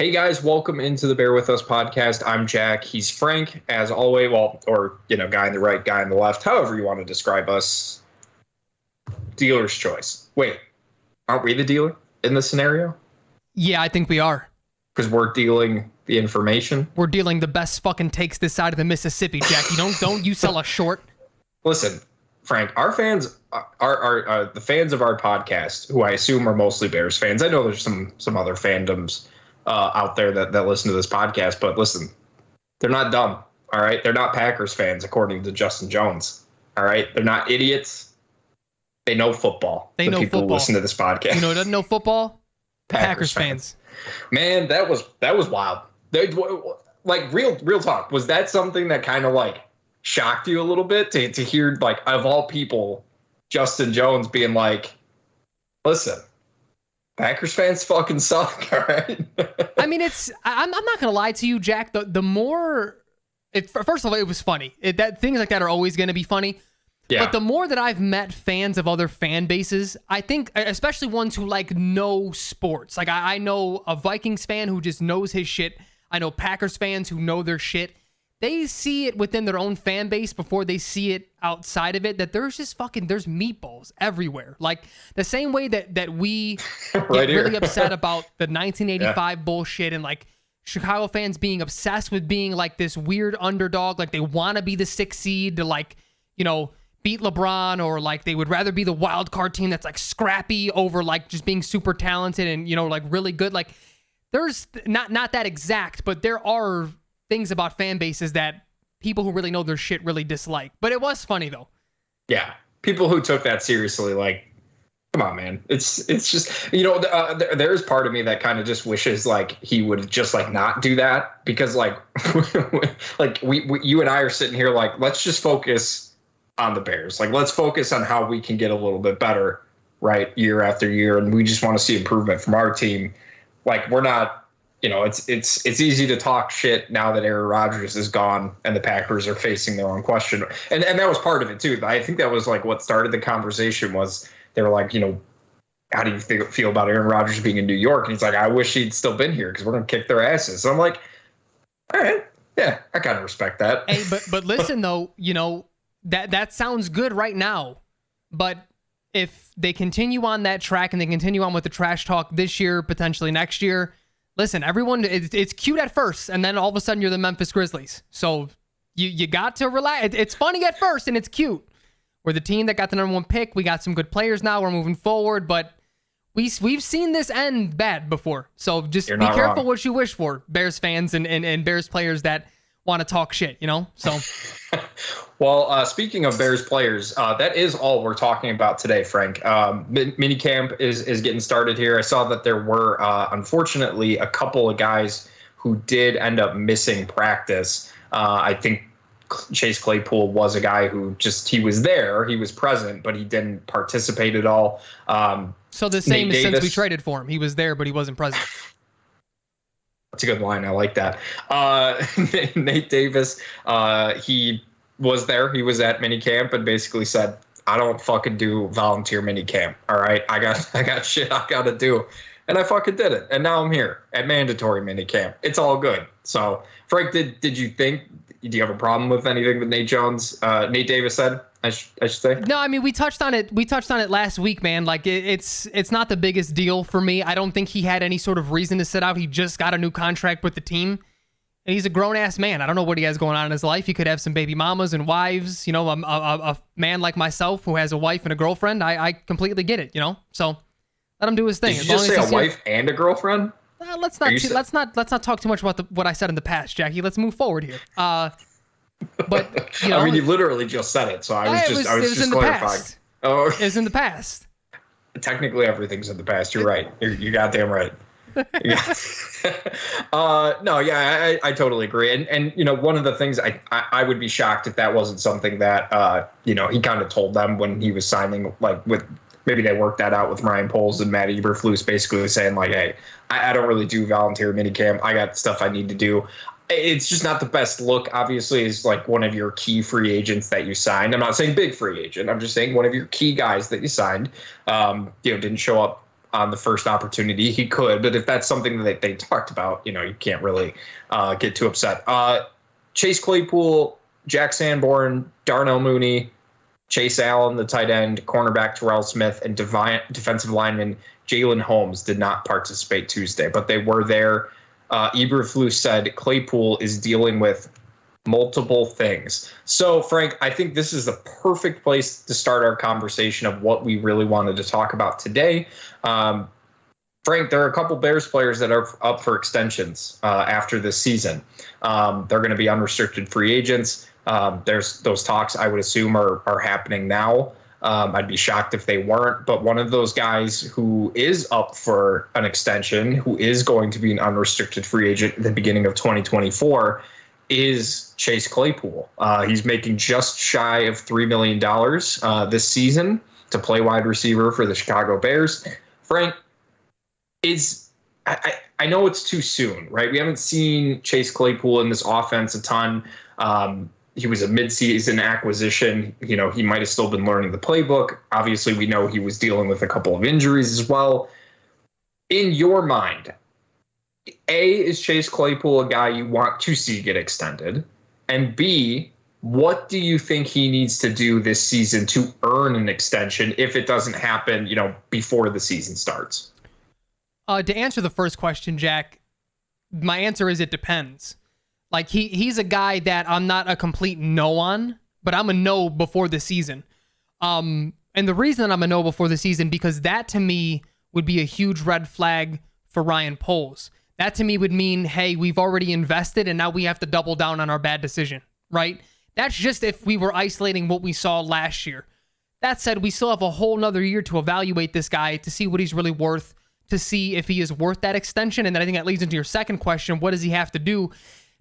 Hey guys, welcome into the Bear With Us podcast. I'm Jack. He's Frank, as always. Well, or, guy in the right, guy in the left, however you want to describe us. Dealer's choice. Wait, aren't we the dealer in this scenario? Yeah, I think we are. Because we're dealing the information. We're dealing the best fucking takes this side of the Mississippi, Jack. Don't you sell us short. Listen, Frank, our fans are the fans of our podcast, who I assume are mostly Bears fans. I know there's some other fandoms out there that listen to this podcast, but listen, they're not dumb. All right, they're not Packers fans, according to Justin Jones. All right, they're not idiots. They know football. They know people football. Who listen to this podcast. You know who doesn't know football? Packers fans. Man, that was wild. Like real talk. Was that something that kind of like shocked you a little bit to hear, like, of all people, Justin Jones being like, listen, Packers fans fucking suck, all right? I mean, I'm not going to lie to you, Jack. The more, first of all, it was funny. Things like that are always going to be funny. Yeah. But the more that I've met fans of other fan bases, I think, especially ones who like know sports. Like I know a Vikings fan who just knows his shit. I know Packers fans who know their shit. They see it within their own fan base before they see it outside of it, that there's just there's meatballs everywhere. Like the same way that we right get really upset about the 1985 bullshit and like Chicago fans being obsessed with being like this weird underdog. Like they want to be the 6th seed to beat LeBron, or like they would rather be the wild card team that's like scrappy over like just being super talented and, like really good. Like there's not that exact, but there are things about fan bases that people who really know their shit really dislike. But it was funny though. Yeah. People who took that seriously, like, come on, man. It's just, there's part of me that kind of just wishes like he would just like not do that, because like, like you and I are sitting here like, let's just focus on the Bears. Like, let's focus on how we can get a little bit better, right, year after year, and we just want to see improvement from our team. Like, we're not, it's easy to talk shit now that Aaron Rodgers is gone and the Packers are facing their own question, and that was part of it too. I think that was like what started the conversation. Was they were like, how do you feel about Aaron Rodgers being in New York? And he's like, I wish he'd still been here because we're gonna kick their asses. So I'm like, all right, yeah, I kind of respect that. Hey, but listen though, that sounds good right now, but if they continue on that track and they continue on with the trash talk this year, potentially next year, listen, everyone, it's cute at first, and then all of a sudden you're the Memphis Grizzlies. So you got to relax. It's funny at first and it's cute. We're the team that got the #1 pick. We got some good players now. We're moving forward, but we've seen this end bad before. So just be careful wrong. What you wish for, Bears fans and Bears players that want to talk shit, So. Well, speaking of Bears players, that is all we're talking about today, Frank. Mini camp is getting started here. I saw that there were, unfortunately, a couple of guys who did end up missing practice. I think Chase Claypool was a guy who he was there, he was present, but he didn't participate at all. So the same as since we traded for him. He was there, but he wasn't present. That's a good line. I like that. Nate Davis, he was there. He was at minicamp and basically said, I don't fucking do volunteer minicamp. All right. I got shit I got to do. And I fucking did it. And now I'm here at mandatory minicamp. It's all good. So, Frank, did you think, do you have a problem with anything that Nate Davis said? I should say. No, I mean, we touched on it last week, man. Like it's not the biggest deal for me. I don't think he had any sort of reason to sit out. He just got a new contract with the team. And he's a grown-ass man. I don't know what he has going on in his life. He could have some baby mamas and wives. A man like myself who has a wife and a girlfriend. I completely get it, So let him do his thing. Did you just say a wife and a girlfriend? Let's not talk too much about what I said in the past, Jackie. Let's move forward here. But I mean, you literally just said it, so I was just clarifying. Oh, it was in the past. Technically, everything's in the past. You're right. You're goddamn right. Yeah. I totally agree. And one of the things I would be shocked if that wasn't something that he kind of told them when he was signing, like with maybe they worked that out with Ryan Poles and Matt Eberflus, basically saying like, hey, I don't really do volunteer minicamp. I got stuff I need to do. It's just not the best look, obviously, as like one of your key free agents that you signed. I'm not saying big free agent. I'm just saying one of your key guys that you signed, didn't show up on the first opportunity, he could. But if that's something that they talked about, you can't really get too upset. Chase Claypool, Jack Sanborn, Darnell Mooney, Chase Allen, the tight end, cornerback Terrell Smith, and defensive lineman Jalen Holmes did not participate Tuesday, but they were there. Eberflus said Claypool is dealing with multiple things. So, Frank, I think this is the perfect place to start our conversation of what we really wanted to talk about today. Frank, there are a couple Bears players that are up for extensions after this season. They're going to be unrestricted free agents. There's those talks, I would assume, are happening now. I'd be shocked if they weren't. But one of those guys who is up for an extension, who is going to be an unrestricted free agent at the beginning of 2024, is Chase Claypool. He's making just shy of $3 million this season to play wide receiver for the Chicago Bears. Frank, I know it's too soon, right? We haven't seen Chase Claypool in this offense a ton. He was a midseason acquisition. He might have still been learning the playbook. Obviously, we know he was dealing with a couple of injuries as well. In your mind, A, is Chase Claypool a guy you want to see get extended? And B, what do you think he needs to do this season to earn an extension if it doesn't happen, before the season starts? To answer the first question, Jack, my answer is it depends. Like he's a guy that I'm not a complete no on, but I'm a no before the season. And the reason that I'm a no before the season, because that to me would be a huge red flag for Ryan Poles. That to me would mean, hey, we've already invested and now we have to double down on our bad decision, right? That's just if we were isolating what we saw last year. That said, we still have a whole nother year to evaluate this guy, to see what he's really worth, to see if he is worth that extension. And then I think that leads into your second question. What does he have to do?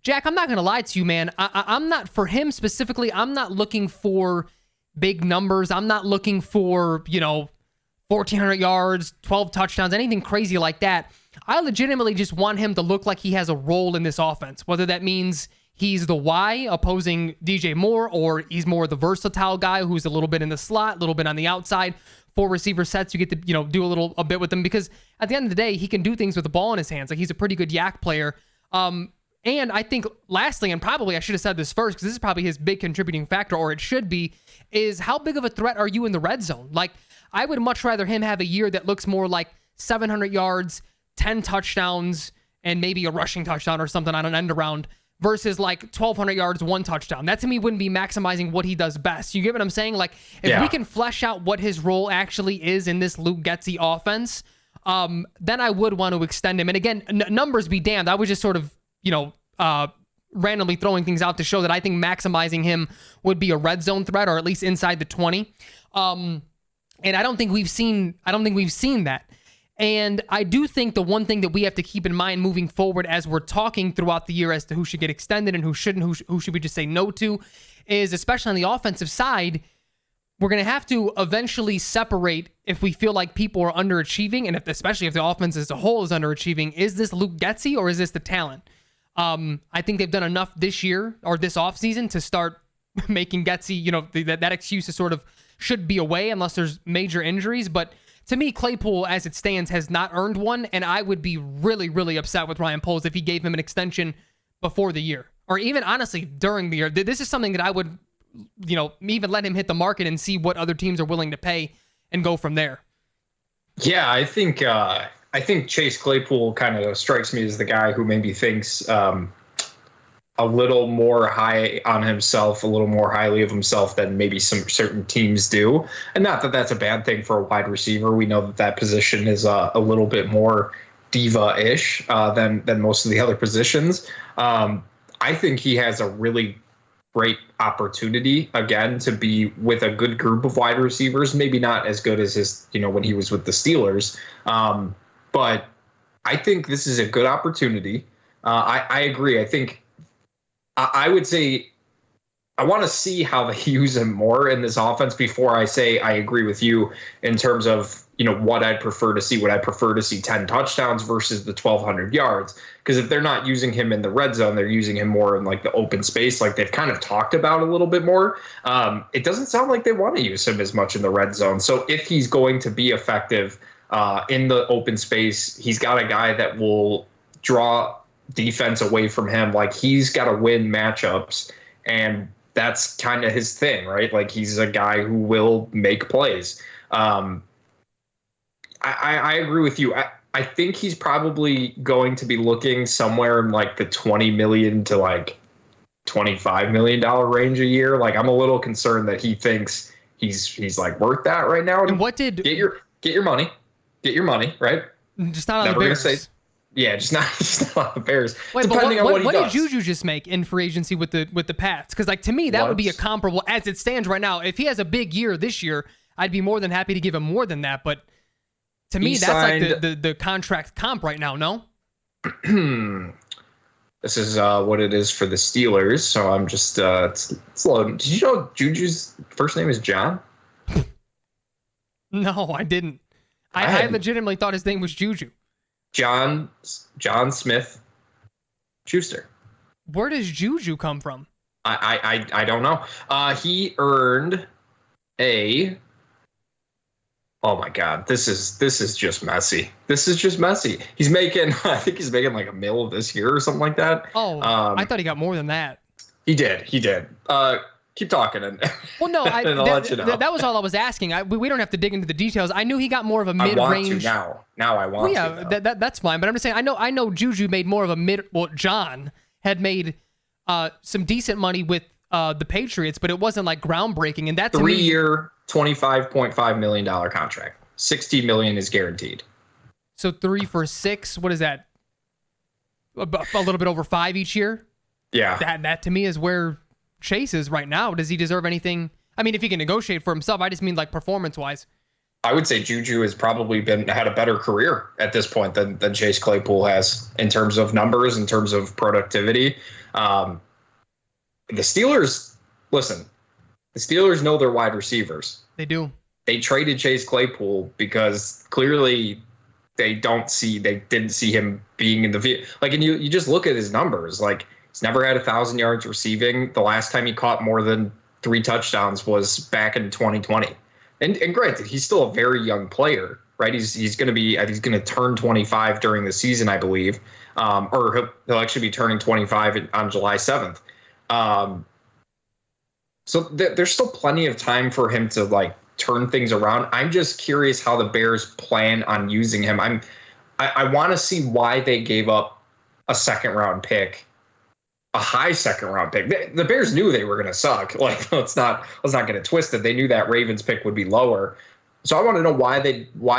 Jack, I'm not going to lie to you, man. I'm not, for him specifically, I'm not looking for big numbers. I'm not looking for, 1,400 yards, 12 touchdowns, anything crazy like that. I legitimately just want him to look like he has a role in this offense, whether that means he's the Y opposing DJ Moore, or he's more the versatile guy who's a little bit in the slot, a little bit on the outside. 4 receiver sets, you get to, do a bit with them, because at the end of the day, he can do things with the ball in his hands. Like, he's a pretty good yak player. And I think lastly, and probably I should have said this first, because this is probably his big contributing factor, or it should be, is how big of a threat are you in the red zone? Like, I would much rather him have a year that looks more like 700 yards, 10 touchdowns, and maybe a rushing touchdown or something on an end around, versus like 1,200 yards, 1 touchdown. That to me wouldn't be maximizing what he does best. You get what I'm saying? Like, if we can flesh out what his role actually is in this Luke Getsy offense, then I would want to extend him. And again, numbers be damned. I was just sort of, randomly throwing things out to show that I think maximizing him would be a red zone threat, or at least inside the 20. And I don't think we've seen that. And I do think the one thing that we have to keep in mind moving forward as we're talking throughout the year as to who should get extended and who shouldn't, who should we just say no to, is especially on the offensive side, we're going to have to eventually separate if we feel like people are underachieving, and especially if the offense as a whole is underachieving. Is this Luke Getsy or is this the talent? I think they've done enough this year or this offseason to start making Getsy, that excuse is sort of should be away unless there's major injuries. But to me, Claypool, as it stands, has not earned one, and I would be really, really upset with Ryan Poles if he gave him an extension before the year, or even honestly during the year. This is something that I would, even let him hit the market and see what other teams are willing to pay and go from there. Yeah, I think Chase Claypool kind of strikes me as the guy who maybe thinks a little more high on himself, a little more highly of himself than maybe some certain teams do. And not that that's a bad thing for a wide receiver. We know that position is a little bit more diva-ish than most of the other positions. I think he has a really great opportunity, again, to be with a good group of wide receivers. Maybe not as good as his, when he was with the Steelers. But I think this is a good opportunity. I agree. I think I would say I want to see how they use him more in this offense before I say I agree with you in terms of, what I'd prefer to see. Would I prefer to see 10 touchdowns versus the 1,200 yards? Because if they're not using him in the red zone, they're using him more in like the open space, like they've kind of talked about a little bit more. It doesn't sound like they want to use him as much in the red zone. So if he's going to be effective in the open space. He's got a guy that will draw defense away from him. Like, he's got to win matchups, and that's kind of his thing, right? Like, he's a guy who will make plays. I agree with you. I think he's probably going to be looking somewhere in like the $20 million to like $25 million range a year. Like, I'm a little concerned that he thinks he's like worth that right now. And what did get your money, right? Just not on the Bears. Yeah, just not on the Bears. Wait, depending on what did Juju just make in free agency with the Pats? Because like, to me, that would be a comparable as it stands right now. If he has a big year this year, I'd be more than happy to give him more than that. But to me, that's like the contract comp right now. No. This is what it is for the Steelers. So I'm just it's loading. Did you know Juju's first name is John? No, I didn't. I legitimately thought his name was Juju. John Smith Schuster. Where does Juju come from? I don't know. He earned a. Oh my God, this is just messy. This is just messy. He's making, I think he's making like $1 million this year or something like that. Oh, I thought he got more than that. He did. Keep talking. Well, no, and I'll let you know. That was all I was asking. We don't have to dig into the details. I knew he got more of a mid-range. I want to now. I want to. That's fine. But I'm just saying, I know Juju made more of a mid. Well, John had made some decent money with the Patriots, but it wasn't like groundbreaking. And that's 3-year, $25.5 million contract. $60 million is guaranteed. So 3 for 6. What is that? A little bit over 5 each year. Yeah. That to me is where Chase is right now. Does he deserve anything? I mean, if he can negotiate for himself, I just mean like performance-wise. I would say Juju has probably had a better career at this point than Chase Claypool has in terms of numbers, in terms of productivity. The Steelers, listen, the Steelers know their wide receivers. They do. They traded Chase Claypool because clearly they didn't see him being in the field. Like, and you just look at his numbers. Like, he's never had 1,000 yards receiving. The last time he caught more than 3 touchdowns was back in 2020. And granted, he's still a very young player, right? He's going to turn 25 during the season, I believe, or he'll actually be turning 25 on July 7th. So there's still plenty of time for him to like turn things around. I'm just curious how the Bears plan on using him. I want to see why they gave up a 2nd-round pick, a high 2nd-round pick. The Bears knew they were going to suck. Like, let's not get it twisted. They knew that Ravens pick would be lower. So I want to know why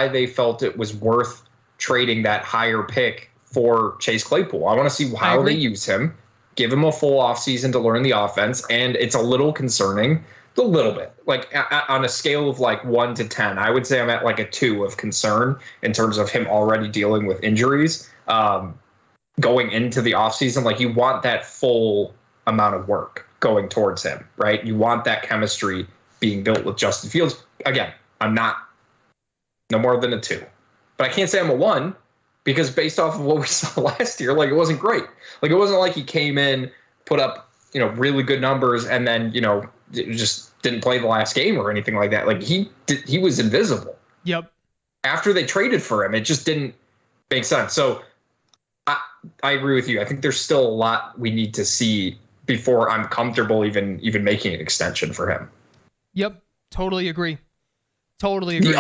they felt it was worth trading that higher pick for Chase Claypool. I want to see how they use him. Give him a full offseason to learn the offense, and it's a little concerning, a little bit. Like, on a scale of like 1 to 10, I would say I'm at like a 2 of concern in terms of him already dealing with injuries going into the offseason. Like, you want that full amount of work going towards him, right? You want that chemistry being built with Justin Fields. Again, I'm no more than a 2, but I can't say I'm a 1. Because based off of what we saw last year, like, it wasn't great. Like, it wasn't like he came in, put up, really good numbers, and then, just didn't play the last game or anything like that. Like, he was invisible. Yep. After they traded for him, it just didn't make sense. So I agree with you. I think there's still a lot we need to see before I'm comfortable even making an extension for him. Yep. Totally agree. The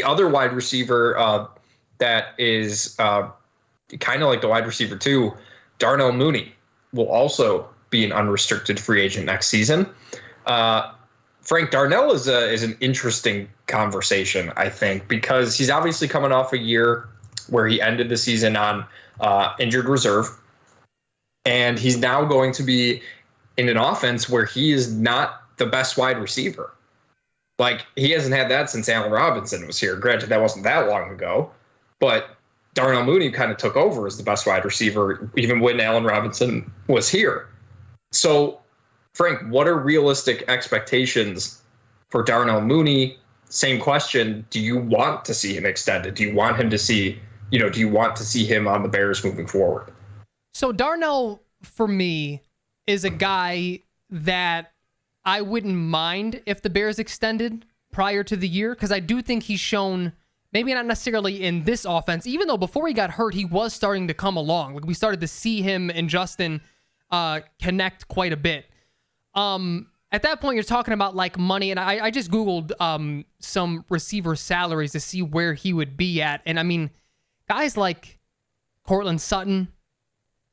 other wide receiver that is kind of like the wide receiver too, Darnell Mooney, will also be an unrestricted free agent next season. Frank, Darnell is an interesting conversation, I think, because he's obviously coming off a year where he ended the season on injured reserve, and he's now going to be in an offense where he is not the best wide receiver. Like, he hasn't had that since Allen Robinson was here. Granted, that wasn't that long ago. But Darnell Mooney kind of took over as the best wide receiver even when Allen Robinson was here. So, Frank, what are realistic expectations for Darnell Mooney? Same question. Do you want to see him extended? Do you want him to see, do you want to see him on the Bears moving forward? So Darnell, for me, is a guy that I wouldn't mind if the Bears extended prior to the year, because I do think he's shown maybe not necessarily in this offense, even though before he got hurt, he was starting to come along. Like we started to see him and Justin connect quite a bit. At that point, you're talking about like money, and I just Googled some receiver salaries to see where he would be at. And I mean, guys like Cortland Sutton,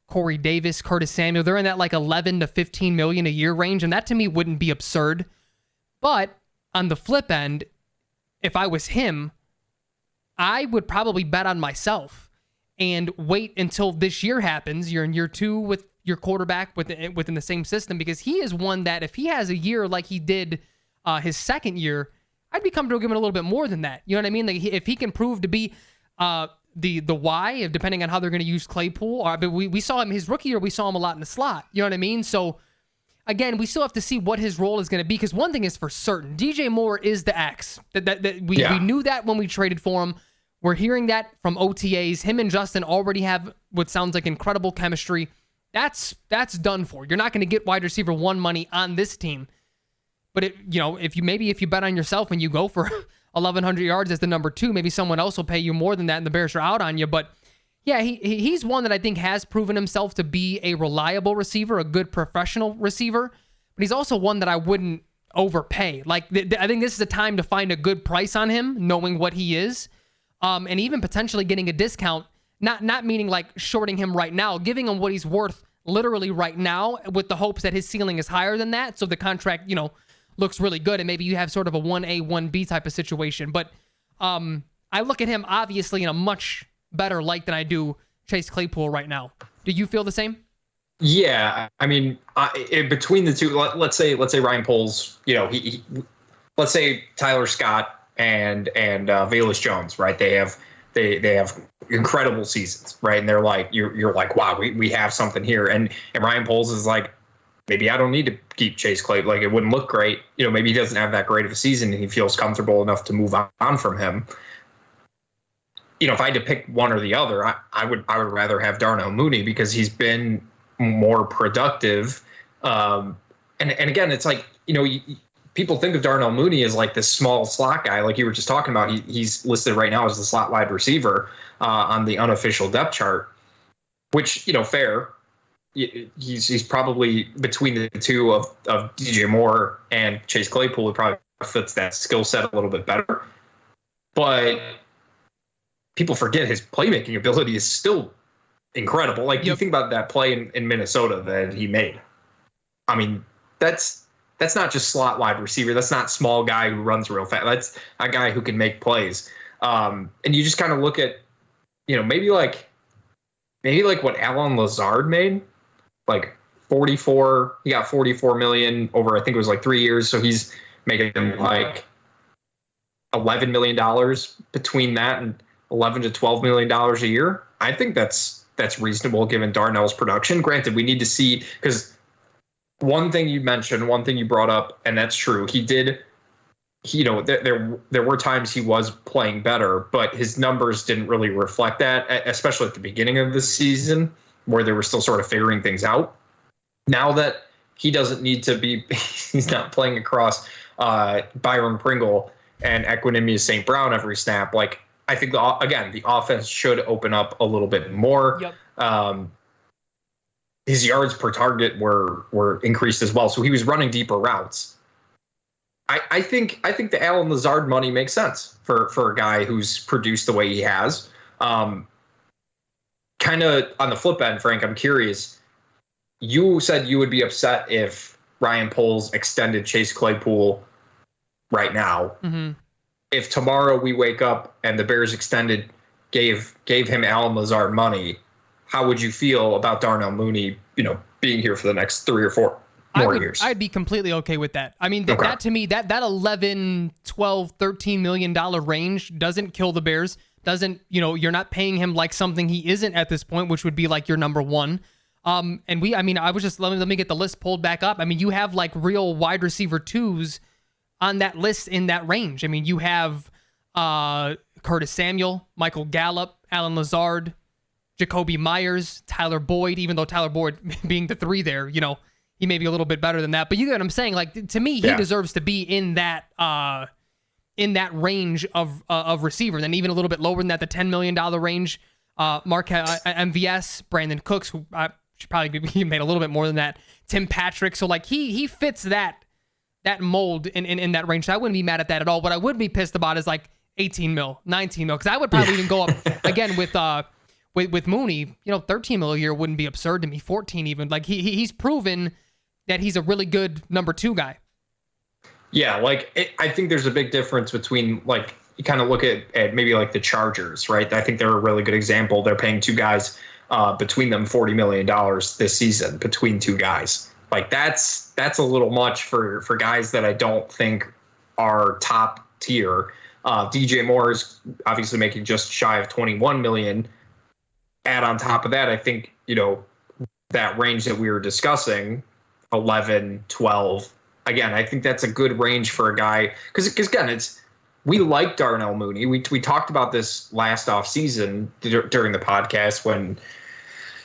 Corey Davis, Curtis Samuel, they're in that like 11 to 15 million a year range, and that to me wouldn't be absurd. But on the flip end, if I was him, I would probably bet on myself and wait until this year happens. You're in year 2 with your quarterback within the same system, because he is one that if he has a year like he did his second year, I'd be comfortable giving a little bit more than that. You know what I mean? Like if he can prove to be the why, depending on how they're going to use Claypool. But we saw him his rookie year, we saw him a lot in the slot. You know what I mean? So again, we still have to see what his role is going to be, because one thing is for certain, DJ Moore is the X. We knew that when we traded for him. We're hearing that from OTAs. Him and Justin already have what sounds like incredible chemistry. That's done for. You're not going to get wide receiver 1 money on this team. But if you bet on yourself and you go for 1,100 yards as the number 2, maybe someone else will pay you more than that, and the Bears are out on you. But yeah, he's one that I think has proven himself to be a reliable receiver, a good professional receiver. But he's also one that I wouldn't overpay. Like I think this is a time to find a good price on him, knowing what he is, and even potentially getting a discount. Not meaning like shorting him right now, giving him what he's worth literally right now, with the hopes that his ceiling is higher than that. So the contract, looks really good, and maybe you have sort of a 1A, 1B type of situation. But I look at him obviously in a much better light than I do Chase Claypool right now. Do you feel the same? Yeah, I mean, between the two, let's say Ryan Poles, let's say Tyler Scott and Velus Jones, right? They have incredible seasons, right? And they're like, you're like, wow, we have something here. And Ryan Poles is like, maybe I don't need to keep Chase Claypool. Like, it wouldn't look great. Maybe he doesn't have that great of a season and he feels comfortable enough to move on from him. If I had to pick one or the other, I would rather have Darnell Mooney, because he's been more productive. And again, it's like, people think of Darnell Mooney as like this small slot guy, like you were just talking about. He's listed right now as the slot wide receiver on the unofficial depth chart, which, fair. He's probably between the two of DJ Moore and Chase Claypool. It probably fits that skill set a little bit better. But people forget his playmaking ability is still incredible. Like, you think about that play in Minnesota that he made. I mean, that's not just slot wide receiver. That's not small guy who runs real fast. That's a guy who can make plays. And you just kind of look at, maybe like what Alan Lazard made, like 44. He got 44 million over, I think it was like 3 years. So he's making like $11 million between that and $11 to $12 million a year. I think that's reasonable given Darnell's production. Granted, we need to see, because one thing you mentioned, one thing you brought up, and that's true. He did, there were times he was playing better, but his numbers didn't really reflect that, especially at the beginning of the season where they were still sort of figuring things out. Now that he doesn't need to be, he's not playing across Byron Pringle and Equinemius St. Brown every snap. Like, I think, the offense should open up a little bit more. Yep. His yards per target were increased as well, so he was running deeper routes. I think the Alan Lazard money makes sense for a guy who's produced the way he has. Kind of on the flip end, Frank, I'm curious. You said you would be upset if Ryan Poles extended Chase Claypool right now. Mm-hmm. If tomorrow we wake up and the Bears gave him Alan Lazard money, how would you feel about Darnell Mooney, being here for the next 3 or 4 more years? I'd be completely okay with that. I mean, that to me, that 11, 12, $13 million range doesn't kill the Bears. Doesn't, you're not paying him like something he isn't at this point, which would be like your number 1. I was just, let me get the list pulled back up. I mean, you have like real wide receiver 2s on that list in that range. I mean, you have Curtis Samuel, Michael Gallup, Alan Lazard, Jacoby Myers, Tyler Boyd, even though Tyler Boyd being the 3 there, he may be a little bit better than that. But you get what I'm saying? Like, to me, he deserves to be in that in that range of receiver, then even a little bit lower than that, the $10 million range. MVS, Brandon Cooks, who should probably be made a little bit more than that. Tim Patrick. So like he fits that mold in that range. So I wouldn't be mad at that at all. What I would be pissed about is like 18 mil, 19 mil, because I would probably even go up again with Mooney. 13 mil a year wouldn't be absurd to me. 14 even. Like he's proven that he's a really good number 2 guy. Yeah, like I think there's a big difference between, like, you kind of look at maybe like the Chargers, right? I think they're a really good example. They're paying 2 guys between them $40 million this season between 2 guys. Like that's a little much for guys that I don't think are top tier. DJ Moore is obviously making just shy of 21 million. Add on top of that, I think, that range that we were discussing, 11, 12. Again, I think that's a good range for a guy because again, we like Darnell Mooney. We talked about this last offseason during the podcast when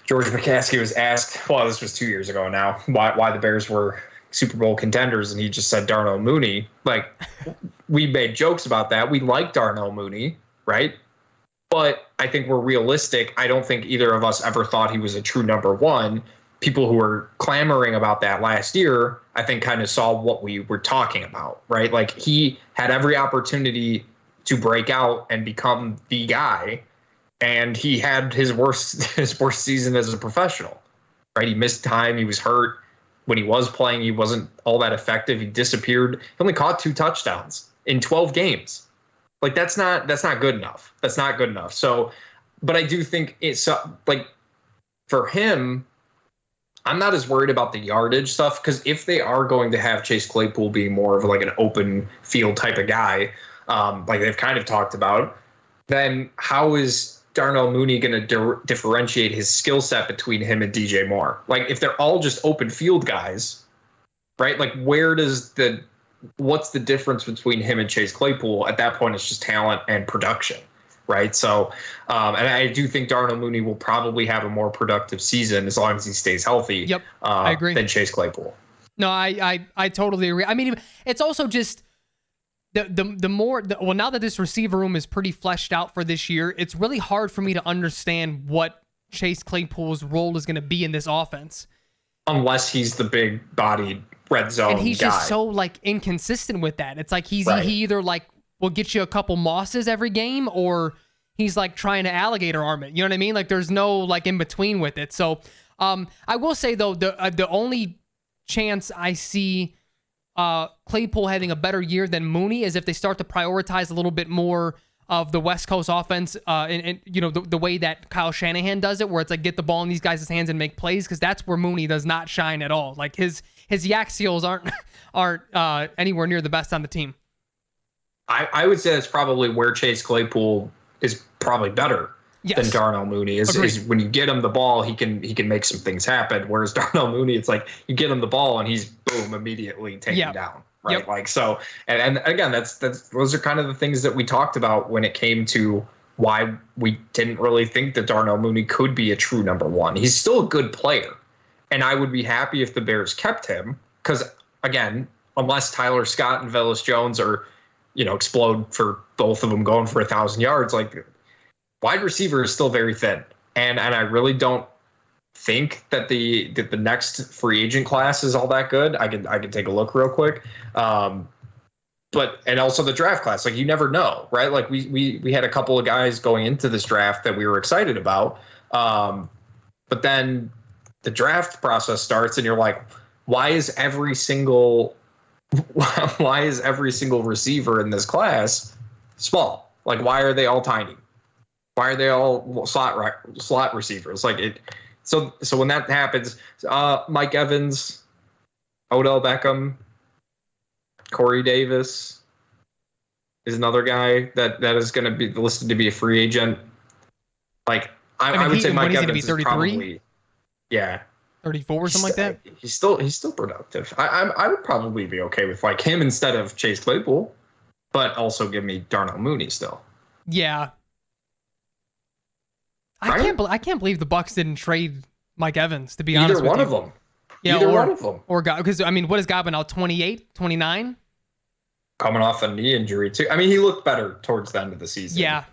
George McCaskey was asked, well, this was 2 years ago now, why the Bears were Super Bowl contenders, and he just said Darnell Mooney. Like, we made jokes about that. We like Darnell Mooney, right? But I think we're realistic. I don't think either of us ever thought he was a true number 1. People who were clamoring about that last year, I think, kind of saw what we were talking about, right? Like, he had every opportunity to break out and become the guy, and he had his worst season as a professional, right? He missed time. He was hurt. When he was playing, he wasn't all that effective. He disappeared. He only caught 2 touchdowns in 12 games. Like, that's not good enough. That's not good enough. So, but I do think it's like, for him, I'm not as worried about the yardage stuff, because if they are going to have Chase Claypool being more of like an open field type of guy, like they've kind of talked about, then how is Darnell Mooney going to differentiate his skill set between him and DJ Moore? Like, if they're all just open field guys, right? Like, what's the difference between him and Chase Claypool? At that point, it's just talent and production. Right. So, and I do think Darnell Mooney will probably have a more productive season as long as he stays healthy. Yep. I agree. Than Chase Claypool. No, I totally agree. I mean, it's also just the more, now that this receiver room is pretty fleshed out for this year, it's really hard for me to understand what Chase Claypool's role is going to be in this offense. Unless he's the big bodied red zone guy. And he's just so like inconsistent with that. It's like he either like will get you a couple mosses every game, or he's like trying to alligator arm it. You know what I mean? Like, there's no like in between with it. So I will say though, the only chance I see Claypool having a better year than Mooney is if they start to prioritize a little bit more of the West Coast offense, and the way that Kyle Shanahan does it, where it's like get the ball in these guys' hands and make plays, because that's where Mooney does not shine at all. Like his yak seals aren't anywhere near the best on the team. I would say that's probably where Chase Claypool is probably better than Darnell Mooney. Is when you get him the ball, he can make some things happen. Whereas Darnell Mooney, it's like you get him the ball and he's boom immediately taken down. Right. Yep. Like, so, and again, that's those are kind of the things that we talked about when it came to why we didn't really think that Darnell Mooney could be a true number 1. He's still a good player, and I would be happy if the Bears kept him, because again, unless Tyler Scott and Velus Jones are, explode for both of them going for 1,000 yards, like, wide receiver is still very thin. And I really don't think that the next free agent class is all that good. I can take a look real quick. But also the draft class, like, you never know, right? Like we had a couple of guys going into this draft that we were excited about. But then the draft process starts and you're like, why is every single receiver in this class small? Like, why are they all tiny? Why are they all slot receivers? Like it. So when that happens, Mike Evans, Odell Beckham, Corey Davis is another guy that is going to be listed to be a free agent. Like, I would say Mike Evans is probably, 34 or something like that. He's still productive. I would probably be okay with like him instead of Chase Claypool, but also give me Darnell Mooney still. Yeah. I can't believe the Bucs didn't trade Mike Evans, to be honest with you. Either one of them. Yeah, either one of them. Or because, I mean, what is Godwin now, 28, 29? coming off a knee injury too. I mean, he looked better towards the end of the season. Yeah.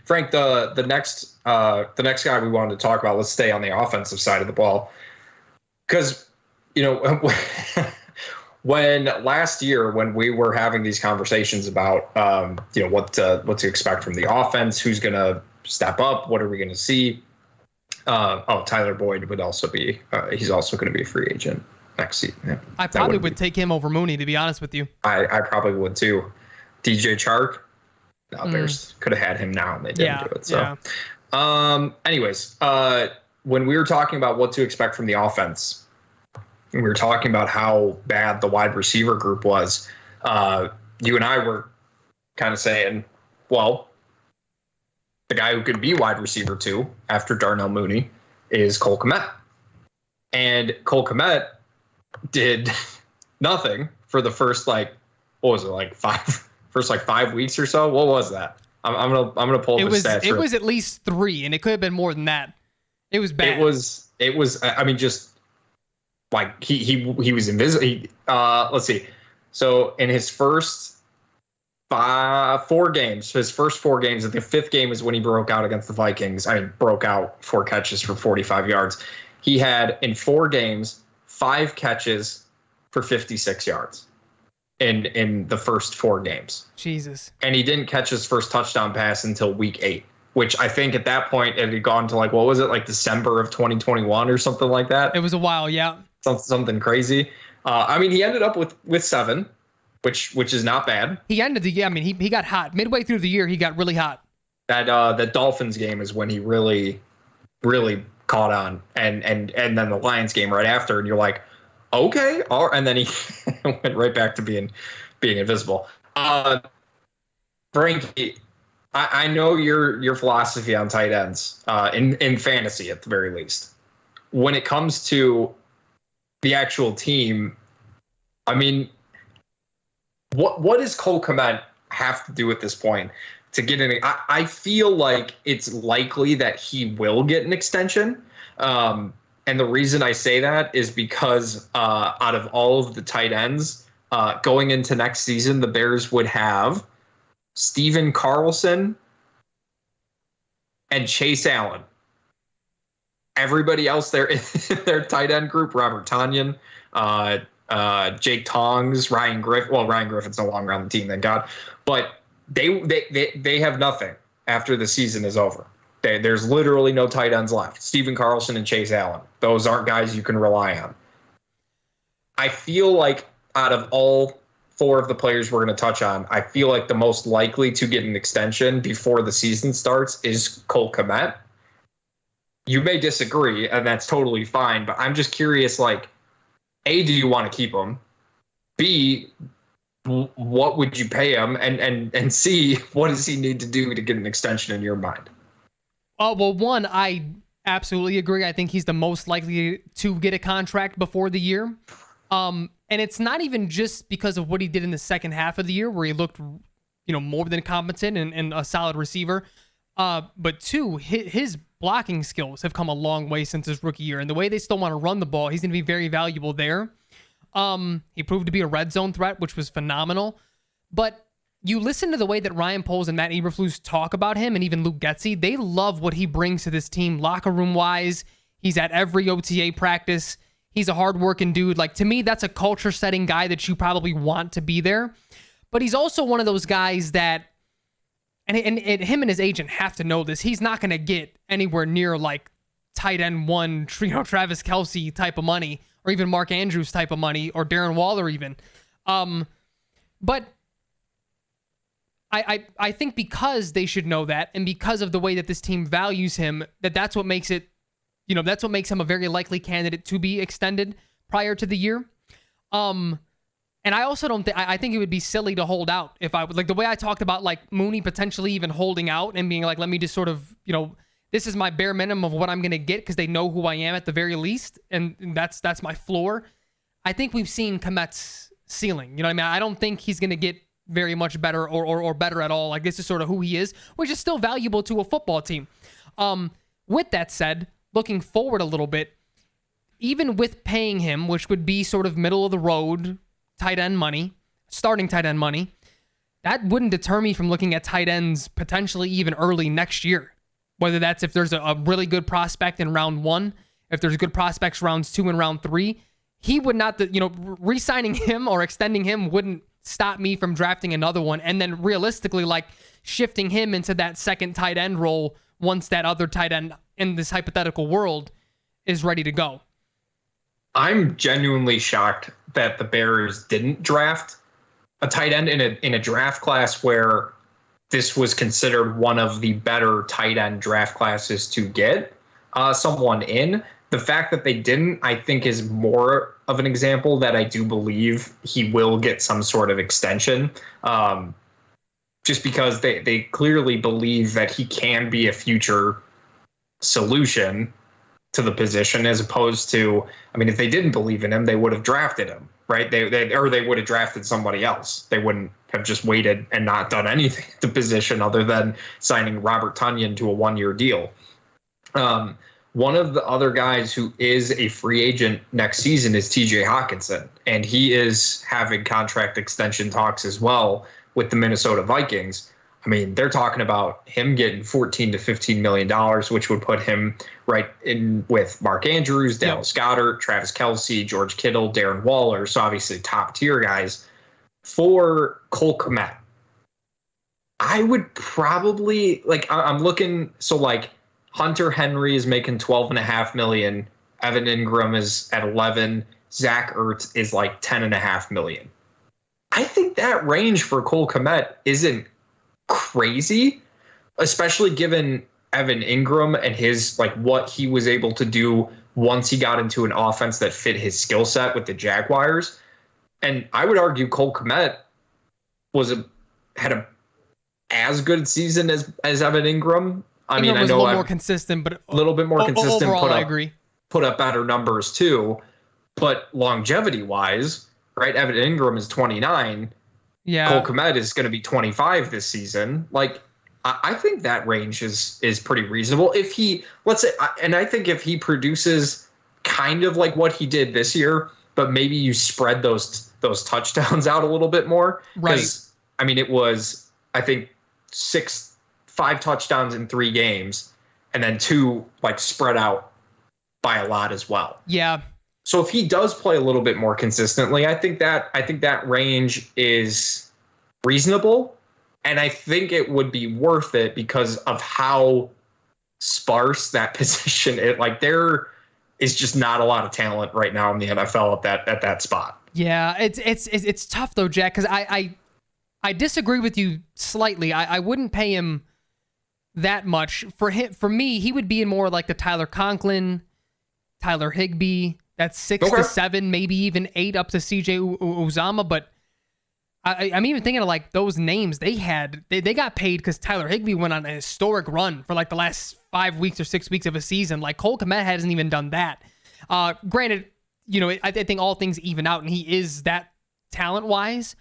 Frank, the next guy we wanted to talk about, let's stay on the offensive side of the ball. Because, when last year, when we were having these conversations about, what to expect from the offense, who's going to step up, what are we going to see? Tyler Boyd would also be, he's also going to be a free agent next season. Yeah, I probably would take him over Mooney, to be honest with you. I probably would too. DJ Chark. No, Bears could have had him now and they didn't do it. So, anyways, when we were talking about what to expect from the offense, we were talking about how bad the wide receiver group was. You and I were kind of saying, well, the guy who could be wide receiver 2 after Darnell Mooney is Cole Kmet. And Cole Kmet did nothing for the first, first 5 weeks or so. What was that? I'm gonna pull up the stats. It was at least 3, and it could have been more than that. It was bad. It was. I mean, just like he was invisible. Let's see. So in his first 4 games, the 5th game is when he broke out against the Vikings. I mean, broke out 4 catches for 45 yards. He had in 4 games 5 catches for 56 yards. In the first 4 games. Jesus. And he didn't catch his first touchdown pass until week 8, which I think at that point it had gone to what was it, December of 2021 or something like that? It was a while, yeah. Something crazy. I mean, he ended up with 7, which is not bad. He ended the year. I mean, he got hot. Midway through the year, he got really hot. That Dolphins game is when he really, really caught on. And then the Lions game right after, and you're like, okay, and then he went right back to being invisible. Frankie, I know your philosophy on tight ends in fantasy at the very least. When it comes to the actual team, I mean, what does Cole Kmet have to do at this point to get in? I feel like it's likely that he will get an extension. And the reason I say that is because out of all of the tight ends going into next season, the Bears would have Steven Carlson and Chase Allen. Everybody else there in their tight end group, Robert Tonyan, Jake Tongs, Ryan Griffin. Well, Ryan Griffin's no longer on the team, thank God. But they have nothing after the season is over. There's literally no tight ends left. Steven Carlson and Chase Allen. Those aren't guys you can rely on. I feel like out of all 4 of the players we're going to touch on, I feel like the most likely to get an extension before the season starts is Cole Kmet. You may disagree, and that's totally fine, but I'm just curious, A, do you want to keep him? B, what would you pay him? And C, what does he need to do to get an extension in your mind? Well, one, I absolutely agree. I think he's the most likely to get a contract before the year. And it's not even just because of what he did in the second half of the year where he looked, more than competent and a solid receiver. But 2, his blocking skills have come a long way since his rookie year. And the way they still want to run the ball, he's going to be very valuable there. He proved to be a red zone threat, which was phenomenal. But you listen to the way that Ryan Poles and Matt Eberflus talk about him, and even Luke Getsy, they love what he brings to this team locker room wise. He's at every OTA practice. He's a hardworking dude. To me, that's a culture setting guy that you probably want to be there. But he's also one of those guys that, and him and his agent have to know this, he's not going to get anywhere near tight end 1, Travis Kelce type of money, or even Mark Andrews type of money, or Darren Waller even. But I think because they should know that, and because of the way that this team values him, that's what makes it, that's what makes him a very likely candidate to be extended prior to the year. And I also don't think, I think it would be silly to hold out if I would, the way I talked about Mooney potentially even holding out and being let me just sort of, this is my bare minimum of what I'm going to get because they know who I am at the very least. And that's my floor. I think we've seen Kmet's ceiling. You know what I mean? I don't think he's going to get very much better or better at all. This is sort of who he is, which is still valuable to a football team. With that said, looking forward a little bit, even with paying him, which would be sort of middle of the road, tight end money, starting tight end money, that wouldn't deter me from looking at tight ends potentially even early next year. Whether that's if there's a really good prospect in round 1, if there's good prospects rounds 2 and round 3, he would not, re-signing him or extending him wouldn't stop me from drafting another one. And then realistically, like shifting him into that second tight end role once that other tight end in this hypothetical world is ready to go. I'm genuinely shocked that the Bears didn't draft a tight end in a draft class where this was considered one of the better tight end draft classes to get someone in. The fact that they didn't, I think, is more of an example that I do believe he will get some sort of extension, just because they clearly believe that he can be a future solution to the position, as opposed to, I mean, if they didn't believe in him, they would have drafted him, right? They would have drafted somebody else. They wouldn't have just waited and not done anything at the position other than signing Robert Tonyan to a 1-year deal. One of the other guys who is a free agent next season is TJ Hawkinson, and he is having contract extension talks as well with the Minnesota Vikings. I mean, they're talking about him getting $14 to $15 million, which would put him right in with Mark Andrews, Dallas Goedert, Travis Kelce, George Kittle, Darren Waller. So obviously top tier guys. For Cole Kmet, I would probably, like, I'm looking, so like Hunter Henry is making $12.5 million. Evan Ingram is at 11. Zach Ertz is like $10.5 million. I think that range for Cole Kmet isn't crazy, especially given Evan Ingram and his, like, what he was able to do once he got into an offense that fit his skill set with the Jaguars. And I would argue Cole Kmet had as good season as Evan Ingram. I mean, I know a little more consistent, but a little bit more consistent. Overall, I agree. Put up better numbers too, but longevity wise, right? Evan Ingram is 29. Yeah. Cole Kmet is going to be 25 this season. Like, I think that range is pretty reasonable. If he, let's say, and I think if he produces kind of like what he did this year, but maybe you spread those touchdowns out a little bit more. Right. I mean, it was, I think, 5 touchdowns in 3 games, and then 2 like spread out by a lot as well. Yeah. So if he does play a little bit more consistently, I think that range is reasonable, and I think it would be worth it because of how sparse that position is. Like, there is just not a lot of talent right now in the NFL at that spot. Yeah, it's tough though, Jack, because I disagree with you slightly. I wouldn't pay him that much. For me, he would be in more like the Tyler Conklin, Tyler Higbee. That's 6 to 7, maybe even 8 up to CJ Uzomah. But I'm even thinking of like those names they had. They got paid because Tyler Higbee went on a historic run for like the last 5 weeks or 6 weeks of a season. Like Cole Kmet hasn't even done that. Granted, I think all things even out, and he is that talent wise.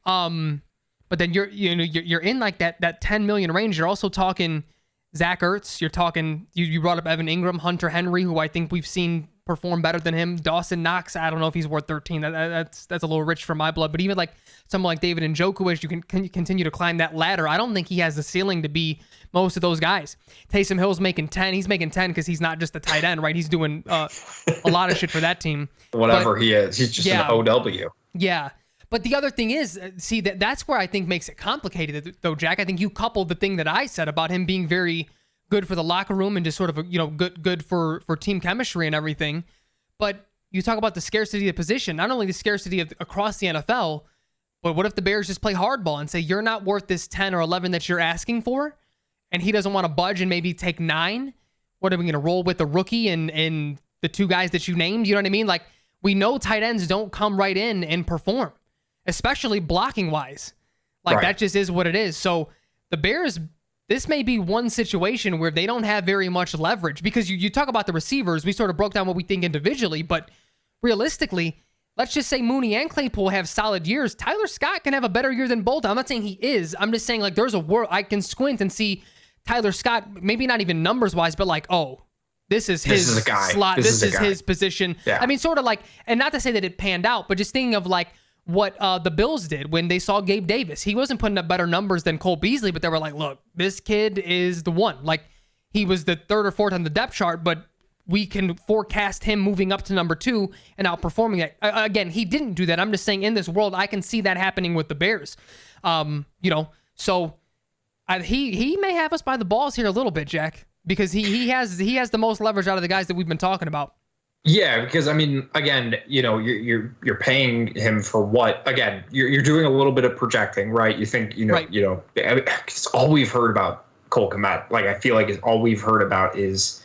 But then you're in like that 10 million range. You're also talking Zach Ertz. You're talking, you brought up Evan Ingram, Hunter Henry, who I think we've seen perform better than him. Dawson Knox, I don't know if he's worth 13. That's a little rich for my blood. But even like someone like David Njoku, as you can continue to climb that ladder, I don't think he has the ceiling to be most of those guys. Taysom Hill's making 10. He's making 10 because he's not just a tight end, right? He's doing a lot of shit for that team. Whatever he is, he's just an OW. Yeah. But the other thing is, see, that's where I think makes it complicated, though, Jack. I think you coupled the thing that I said about him being very good for the locker room and just sort of, good for team chemistry and everything. But you talk about the scarcity of position, not only the scarcity of across the NFL, but what if the Bears just play hardball and say, you're not worth this 10 or 11 that you're asking for, and he doesn't want to budge and maybe take 9? What are we going to roll with the rookie and the 2 guys that you named? You know what I mean? Like, we know tight ends don't come right in and perform, especially blocking wise. Like, that just is what it is. So the Bears, this may be one situation where they don't have very much leverage, because you talk about the receivers. We sort of broke down what we think individually, but realistically, let's just say Mooney and Claypool have solid years. Tyler Scott can have a better year than both. I'm not saying he is. I'm just saying, like, there's a world I can squint and see Tyler Scott, maybe not even numbers wise, but like, oh, this is his slot. This is his position. Yeah. I mean, sort of like, and not to say that it panned out, but just thinking of like what the Bills did when they saw Gabe Davis. He wasn't putting up better numbers than Cole Beasley, but they were like, look, this kid is the one. Like, he was the third or fourth on the depth chart, but we can forecast him moving up to number 2 and outperforming that. Again, he didn't do that. I'm just saying, in this world, I can see that happening with the Bears. So he may have us by the balls here a little bit, Jack, because he has the most leverage out of the guys that we've been talking about. Yeah, because I mean, again, you're paying him for what? Again, you're doing a little bit of projecting, right? You think, right. It's all we've heard about Cole Kmet. Like, I feel like all we've heard about is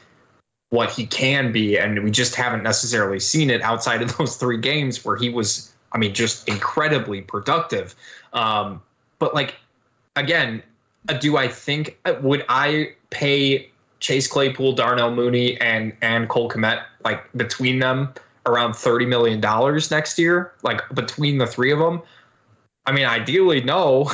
what he can be, and we just haven't necessarily seen it outside of those 3 games where he was, I mean, just incredibly productive. But like, again, do I think, would I pay Chase Claypool, Darnell Mooney, and Cole Kmet, like, between them, around $30 million next year, like, between the 3 of them? I mean, ideally, no,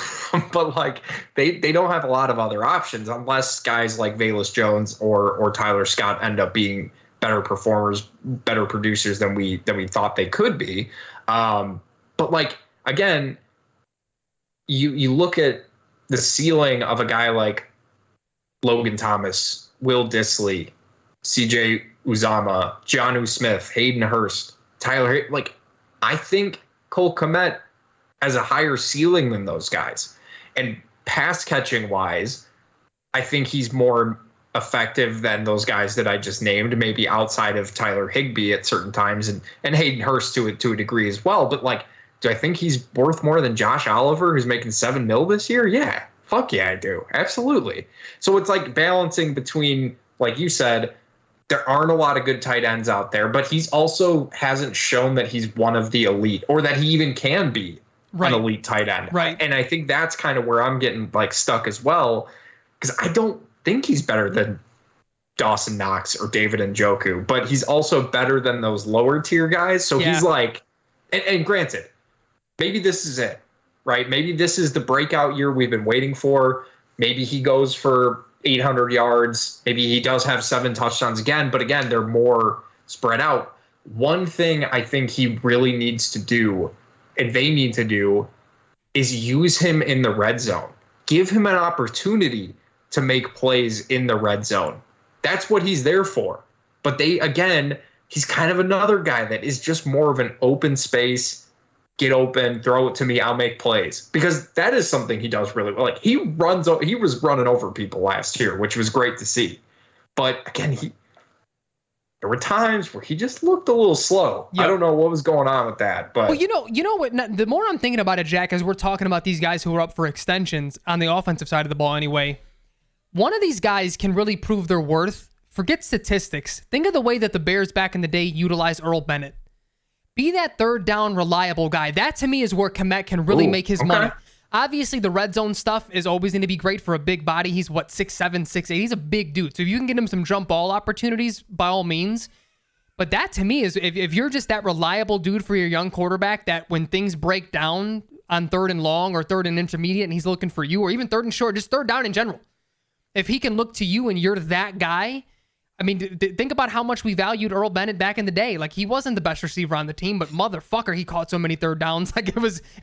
but like, they don't have a lot of other options unless guys like Velus Jones or Tyler Scott end up being better performers, better producers than we thought they could be. But like, again, you look at the ceiling of a guy like Logan Thomas, Will Dissly, CJ Uzama, Jonnu Smith, Hayden Hurst, Tyler, like, I think Cole Kmet has a higher ceiling than those guys. And pass catching wise, I think he's more effective than those guys that I just named, maybe outside of Tyler Higbee at certain times, and Hayden Hurst to a degree as well. But like, do I think he's worth more than Josh Oliver, who's making $7 million this year? Yeah. Fuck yeah, I do. Absolutely. So it's like balancing between, like you said, there aren't a lot of good tight ends out there, but he's also hasn't shown that he's one of the elite, or that he even can be an elite tight end. Right. And I think that's kind of where I'm getting like stuck as well, because I don't think he's better than Dawson Knox or David Njoku, but he's also better than those lower tier guys. So he's like, and granted, maybe this is it, right? Maybe this is the breakout year we've been waiting for. Maybe he goes for 800 yards. Maybe he does have 7 touchdowns again, but again, they're more spread out. One thing I think he really needs to do, and they need to do, is use him in the red zone. Give him an opportunity to make plays in the red zone. That's what he's there for. But he's kind of another guy that is just more of an open space, get open, throw it to me, I'll make plays. Because that is something he does really well. Like, he was running over people last year, which was great to see. But again, there were times where he just looked a little slow. Yep. I don't know what was going on with that. But well, you know what? The more I'm thinking about it, Jack, as we're talking about these guys who are up for extensions on the offensive side of the ball anyway, one of these guys can really prove their worth. Forget statistics. Think of the way that the Bears back in the day utilized Earl Bennett. Be that third down reliable guy. That to me is where Kmet can really make his money. Obviously, the red zone stuff is always going to be great for a big body. He's 6'7", 6'8". He's a big dude. So if you can get him some jump ball opportunities, by all means. But that to me is, if you're just that reliable dude for your young quarterback, that when things break down on 3rd and long or 3rd and intermediate and he's looking for you, or even 3rd and short, just 3rd down in general. If he can look to you and you're that guy, I mean, think about how much we valued Earl Bennett back in the day. Like, he wasn't the best receiver on the team, but motherfucker, he caught so many 3rd downs. Like, it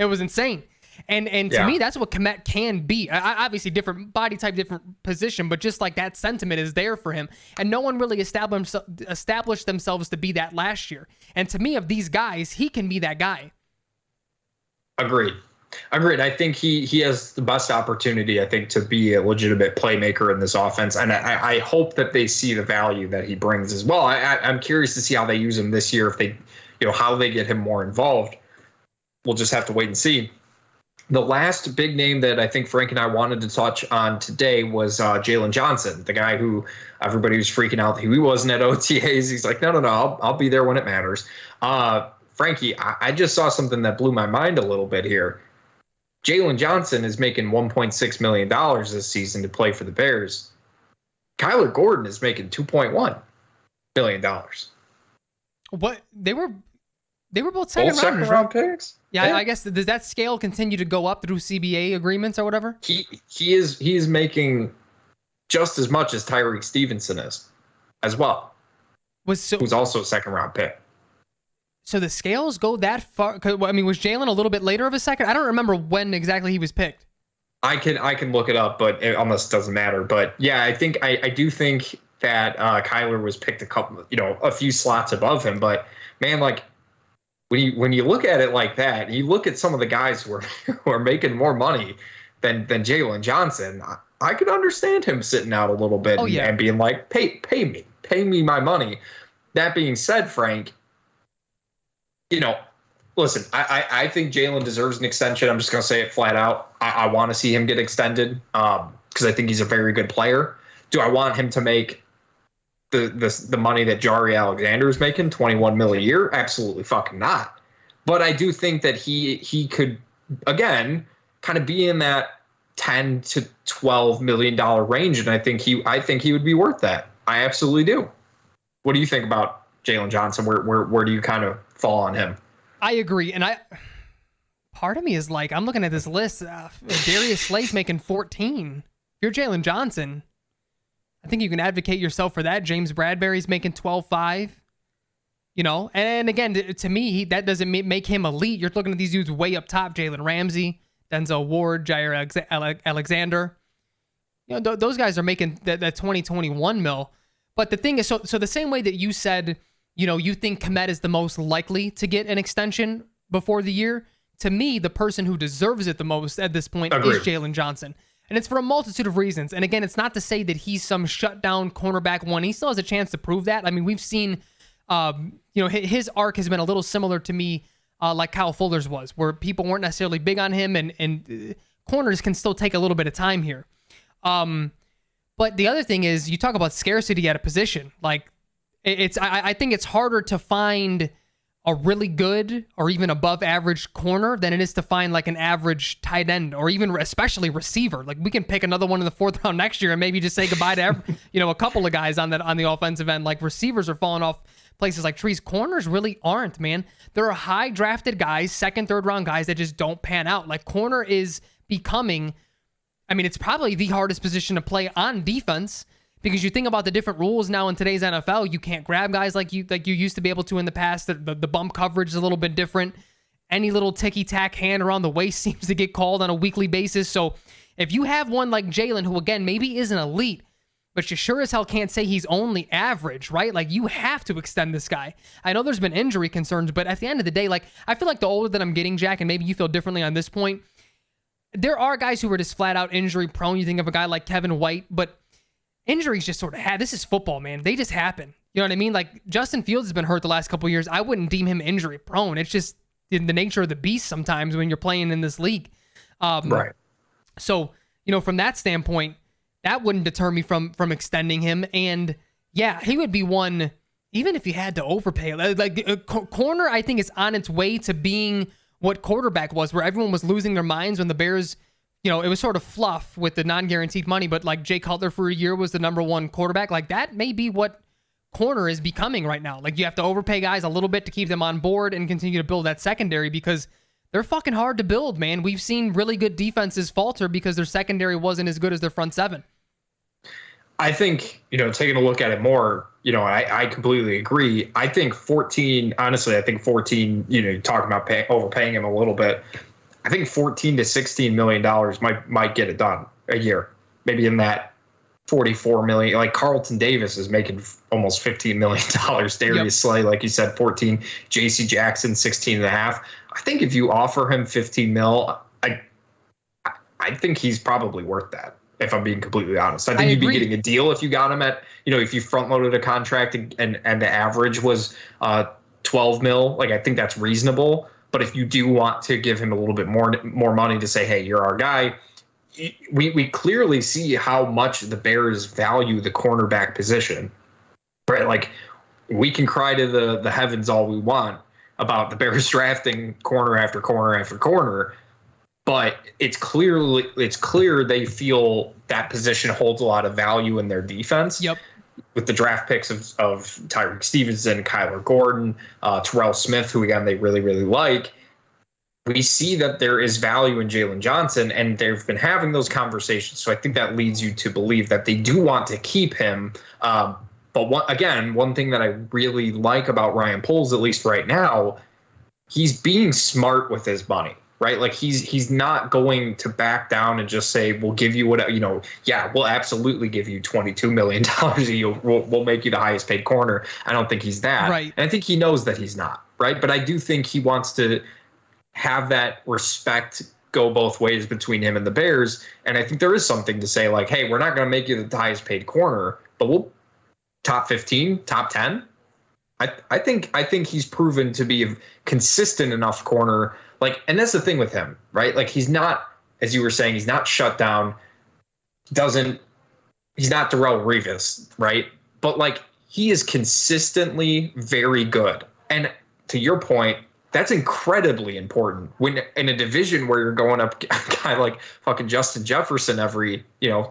was insane. And to me, that's what Kmet can be. Obviously, different body type, different position, but just like that sentiment is there for him. And no one really established themselves to be that last year. And to me, of these guys, he can be that guy. Agreed. I think he has the best opportunity, I think, to be a legitimate playmaker in this offense. And I hope that they see the value that he brings as well. I'm curious to see how they use him this year, if they, how they get him more involved. We'll just have to wait and see. The last big name that I think Frank and I wanted to touch on today was Jalen Johnson, the guy who everybody was freaking out that he wasn't at OTAs. He's like, no, I'll be there when it matters. Frankie, I just saw something that blew my mind a little bit here. Jalen Johnson is making $1.6 million this season to play for the Bears. Kyler Gordon is making $2.1 million. What? They were both second round picks. Yeah, I guess, does that scale continue to go up through CBA agreements or whatever? He is making just as much as Tyreek Stevenson is as well. Who's also a second round pick. So the scales go that far. I mean, was Jalen a little bit later of a second? I don't remember when exactly he was picked. I can look it up, but it almost doesn't matter. But yeah, I do think that Kyler was picked a few slots above him. But man, like when you look at it like that, you look at some of the guys who are making more money than Jalen Johnson. I could understand him sitting out a little bit and being like, pay me my money. That being said, Frank, listen, I think Jalen deserves an extension. I'm just going to say it flat out. I want to see him get extended because I think he's a very good player. Do I want him to make the money that Jari Alexander is making, $21 million a year? Absolutely fucking not. But I do think that he could, again, kind of be in that $10 to $12 million range, and I think he would be worth that. I absolutely do. What do you think about Jalen Johnson? Where do you kind of fall on him? I agree, and part of me is like, I'm looking at this list. Darius Slay's making 14. If you're Jalen Johnson, I think you can advocate yourself for that. James Bradbury's making 12.5. And again, to me, that doesn't make him elite. You're looking at these dudes way up top: Jalen Ramsey, Denzel Ward, Jair Alexander. Those guys are making that 2021 mil. But the thing is, so the same way that you said, you think Kmet is the most likely to get an extension before the year, to me, the person who deserves it the most at this point is Jalen Johnson. And it's for a multitude of reasons. And again, it's not to say that he's some shutdown cornerback one. He still has a chance to prove that. I mean, we've seen, his arc has been a little similar to me, like Kyle Fuller's was, where people weren't necessarily big on him, and corners can still take a little bit of time here. But the other thing is, you talk about scarcity at a position. Like, I think it's harder to find a really good or even above average corner than it is to find like an average tight end or even especially receiver. Like, we can pick another one in the 4th round next year and maybe just say goodbye to a couple of guys on the offensive end. Like, receivers are falling off places like trees. Corners really aren't, man. There are high drafted guys, 2nd, 3rd round guys that just don't pan out. Like, corner is becoming, I mean, it's probably the hardest position to play on defense, because you think about the different rules now in today's NFL. You can't grab guys like you used to be able to in the past. The bump coverage is a little bit different. Any little ticky-tack hand around the waist seems to get called on a weekly basis. So if you have one like Jalen, who again maybe isn't elite, but you sure as hell can't say he's only average, right? Like, you have to extend this guy. I know there's been injury concerns, but at the end of the day, like, I feel like the older that I'm getting, Jack, and maybe you feel differently on this point, there are guys who are just flat out injury prone. You think of a guy like Kevin White, but injuries just sort of this is football, man. They just happen. You know what I mean? Like, Justin Fields has been hurt the last couple of years. I wouldn't deem him injury prone. It's just in the nature of the beast sometimes when you're playing in this league. Right. So, from that standpoint, that wouldn't deter me from extending him. And yeah, he would be one, even if you had to overpay. Like, corner, I think, is on its way to being what quarterback was, where everyone was losing their minds when the Bears, it was sort of fluff with the non-guaranteed money, but like Jay Cutler for a year was the number 1 quarterback. Like, that may be what corner is becoming right now. Like, you have to overpay guys a little bit to keep them on board and continue to build that secondary, because they're fucking hard to build, man. We've seen really good defenses falter because their secondary wasn't as good as their front 7. I think, taking a look at it more, I completely agree. I think 14, honestly, talking about overpaying him a little bit, I think $14 to $16 million might get it done a year. Maybe in that $44 million. Like, Carlton Davis is making almost $15 million. Darius Slay, like you said, 14. J.C. Jackson, 16.5. I think if you offer him 15 mil, I think he's probably worth that, if I'm being completely honest. I think you'd be getting a deal if you got him at, if you front loaded a contract and the average was 12 mil. Like, I think that's reasonable. But if you do want to give him a little bit more money to say, hey, you're our guy, we clearly see how much the Bears value the cornerback position, right? Like, we can cry to the heavens all we want about the Bears drafting corner after corner after corner, but it's clear they feel that position holds a lot of value in their defense. Yep. With the draft picks of Tyreek Stevenson, Kyler Gordon, Terrell Smith, who, again, they really, really like, we see that there is value in Jalen Johnson, and they've been having those conversations. So I think that leads you to believe that they do want to keep him. But one thing that I really like about Ryan Poles, at least right now, he's being smart with his money, right? Like he's not going to back down and just say, we'll give you what, yeah, we'll absolutely give you $22 million a year. We'll make you the highest paid corner. I don't think he's that. Right. And I think he knows that he's not, right? But I do think he wants to have that respect go both ways between him and the Bears. And I think there is something to say like, hey, we're not going to make you the highest paid corner, but we'll top 15, top 10. I think he's proven to be a consistent enough corner. Like, and that's the thing with him, right? Like he's not, as you were saying, he's not shut down. He's not Darrelle Revis, right? But like he is consistently very good. And to your point, that's incredibly important when in a division where you're going up a guy like fucking Justin Jefferson every,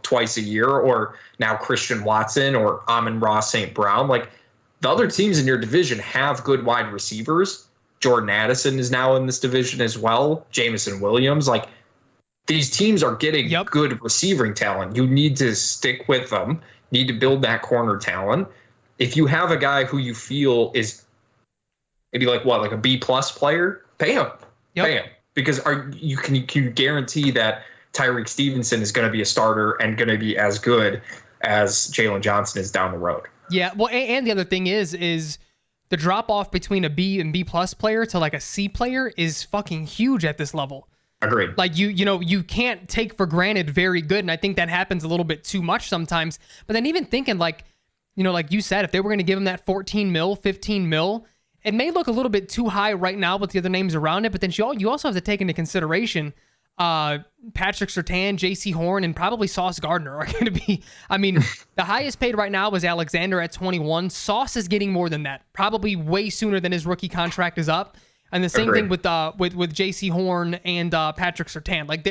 twice a year, or now Christian Watson or Amon-Ra St. Brown. Like the other teams in your division have good wide receivers. Jordan Addison is now in this division as well. Jameson Williams. Like these teams are getting good receiving talent. You need to stick with them. You need to build that corner talent. If you have a guy who you feel is maybe like a B+ player, pay him. Pay him. Because you can guarantee that Tyreek Stevenson is going to be a starter and going to be as good as Jalen Johnson is down the road. Yeah. Well, and the other thing is the drop off between a B and B+ player to like a C player is fucking huge at this level. Agreed. Like you can't take for granted very good, and I think that happens a little bit too much sometimes. But then even thinking like you said, if they were going to give him that 14 mil, 15 mil, it may look a little bit too high right now with the other names around it. But then you also have to take into consideration Patrick Surtain, J.C. Horn, and probably Sauce Gardner are going to be. I mean, the highest paid right now was Alexander at 21. Sauce is getting more than that, probably way sooner than his rookie contract is up. And the same thing with J.C. Horn and Patrick Surtain. Like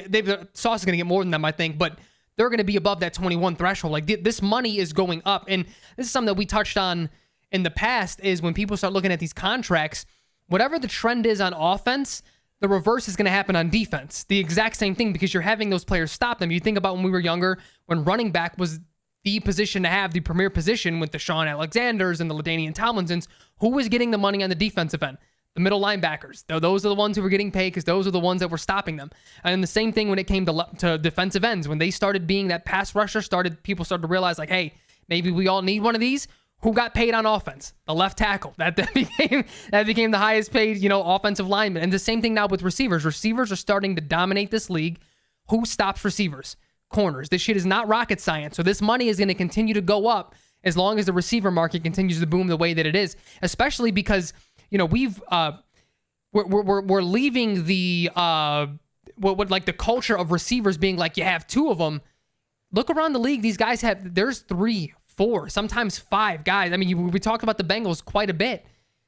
Sauce is going to get more than them, I think, but they're going to be above that 21 threshold. Like this money is going up, and this is something that we touched on in the past. Is when people start looking at these contracts, whatever the trend is on offense, the reverse is going to happen on defense. The exact same thing, because you're having those players stop them. You think about when we were younger, when running back was the position to have, the premier position with the Sean Alexanders and the LaDainian Tomlinsons. Who was getting the money on the defensive end? The middle linebackers. Those are the ones who were getting paid because those are the ones that were stopping them. And the same thing when it came to defensive ends. When they started being that pass rusher, people started to realize like, hey, maybe we all need one of these. Who got paid on offense? The left tackle. That became the highest paid, offensive lineman. And the same thing now with receivers. Receivers are starting to dominate this league. Who stops receivers? Corners. This shit is not rocket science. So this money is going to continue to go up as long as the receiver market continues to boom the way that it is. Especially because we're leaving the the culture of receivers being like you have two of them. Look around the league. These guys there's 3, 4, sometimes 5 guys. I mean, we talked about the Bengals quite a bit.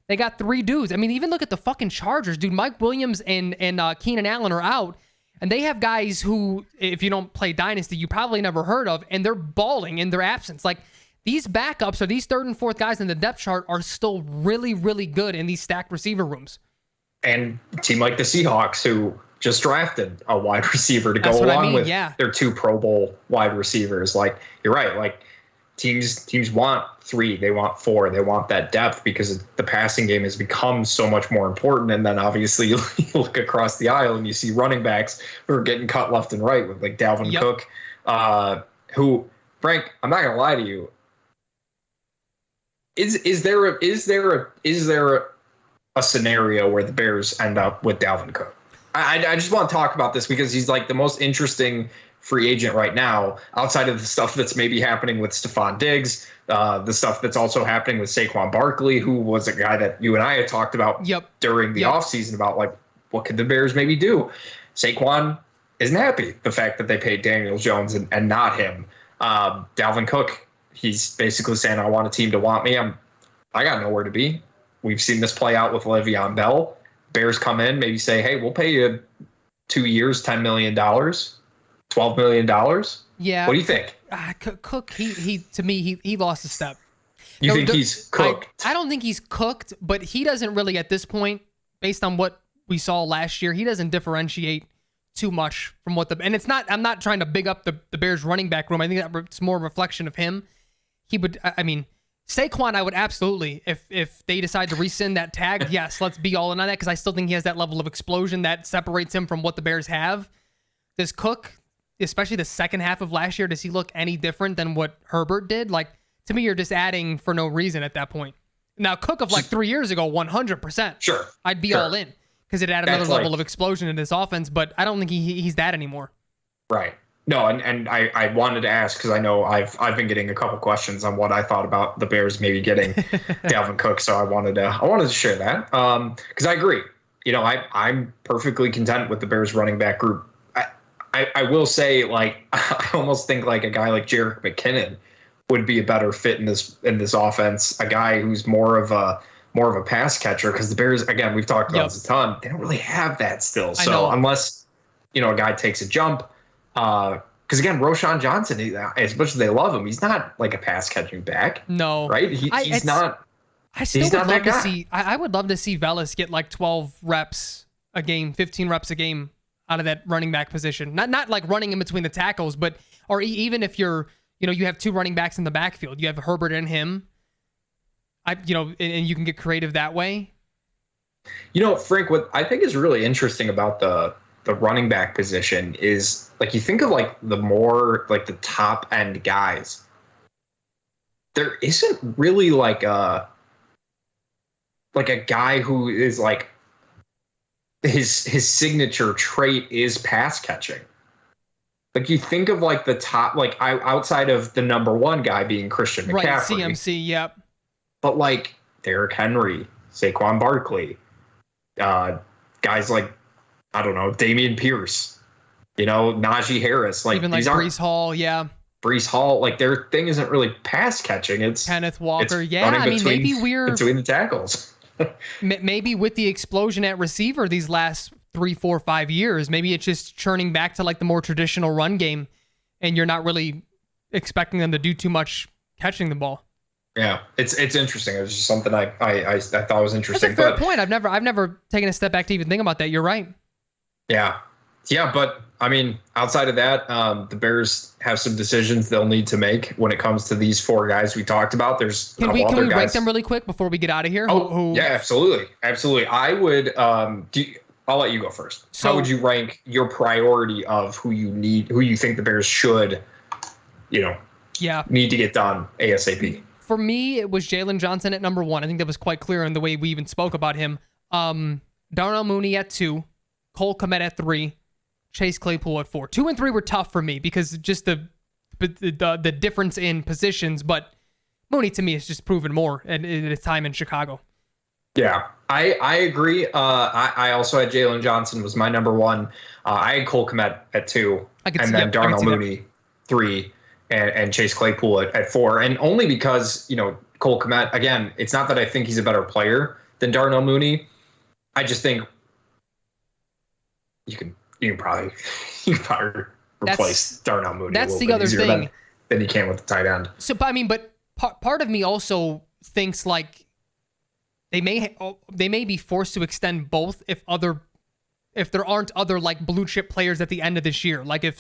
They got 3 dudes. I mean, even look at the fucking Chargers, dude. Mike Williams and Keenan Allen are out, and they have guys who, if you don't play Dynasty, you probably never heard of, and they're balling in their absence. Like, these backups or these 3rd and 4th guys in the depth chart are still really, really good in these stacked receiver rooms. And a team like the Seahawks, who just drafted a wide receiver to go along with their 2 Pro Bowl wide receivers. Like, you're right. Like, teams want 3, they want 4, they want that depth because the passing game has become so much more important. And then obviously you look across the aisle and you see running backs who are getting cut left and right with like Dalvin Cook, who, Frank, I'm not gonna lie to you. Is there a scenario where the Bears end up with Dalvin Cook? I just want to talk about this because he's like the most interesting free agent right now, outside of the stuff that's maybe happening with Stephon Diggs, the stuff that's also happening with Saquon Barkley, who was a guy that you and I had talked about during the offseason about like what could the Bears maybe do. Saquon isn't happy the fact that they paid Daniel Jones and not him. Dalvin Cook, he's basically saying, I want a team to want me. I got nowhere to be. We've seen this play out with Le'Veon Bell. Bears come in, maybe say, hey, we'll pay you 2 years, $10 million, $12 million. Yeah. What do you think? Cook, to me, he lost a step. You think he's cooked? I don't think he's cooked, but he doesn't really at this point, based on what we saw last year, he doesn't differentiate too much from and it's not, I'm not trying to big up the Bears running back room. I think that's more a reflection of him. Saquon, I would absolutely, if they decide to rescind that tag, yes, let's be all in on that, because I still think he has that level of explosion that separates him from what the Bears have. Does Cook, especially the second half of last year, does he look any different than what Herbert did? Like, to me, you're just adding for no reason at that point. Now, Cook of like 3 years ago, 100%. Sure. I'd be all in, because it added another That's level of explosion in this offense, but I don't think he's that anymore. Right. No, and I wanted to ask, because I know I've been getting a couple questions on what I thought about the Bears maybe getting Dalvin Cook, so I wanted to share that, because I agree. I'm perfectly content with the Bears running back group. I will say, like, I almost think like a guy like Jerick McKinnon would be a better fit in this offense. A guy who's more of a pass catcher, because the Bears, again, we've talked about this a ton. They don't really have that still. So unless a guy takes a jump, because again, Roschon Johnson, as much as they love him, he's not like a pass catching back. No, right? He's not. I still would love to see. I would love to see Velus get like 12 reps a game, 15 reps a game out of that running back position. Not like running in between the tackles, but or even if you're, you have two running backs in the backfield, you have Herbert and him. And you can get creative that way. Frank, what I think is really interesting about the running back position is, like, you think of like the more like the top end guys. There isn't really like a guy who is like his signature trait is pass catching. Like, you think of like the top, like outside of the number one guy being Christian McCaffrey. Right, CMC, yep. But like Derrick Henry, Saquon Barkley, guys like, I don't know, Dameon Pierce, Najee Harris, like, even like Breece Hall, yeah. Breece Hall, like, their thing isn't really pass catching. It's Kenneth Walker, it's yeah. I mean, maybe we're between the tackles. Maybe with the explosion at receiver these last 3, 4, 5 years, maybe it's just churning back to like the more traditional run game, and you're not really expecting them to do too much catching the ball. Yeah, it's interesting. It was just something I thought was interesting. That's a fair point. I've never taken a step back to even think about that. You're right. Yeah, but I mean, outside of that, the Bears have some decisions they'll need to make when it comes to these four guys we talked about. There's can we rank them really quick before we get out of here? Oh, yeah, absolutely. I would. I'll let you go first. So, how would you rank your priority of who you think the Bears should, need to get done ASAP? For me, it was Jalen Johnson at number 1. I think that was quite clear in the way we even spoke about him. Darnell Mooney at 2, Cole Kmet at 3, Chase Claypool at 4. 2 and 3 were tough for me because just the difference in positions, but Mooney to me has just proven more in his time in Chicago. Yeah, I agree. I also had Jalen Johnson was my number 1. I had Cole Kmet at 2, and then Darnell Mooney 3. And Chase Claypool at 4, and only because Cole Kmet, again, it's not that I think he's a better player than Darnell Mooney. I just think you can probably replace Darnell Mooney. That's the other thing than you can with the tight end. So, but part of me also thinks like they may be forced to extend both if there aren't other like blue chip players at the end of this year, like if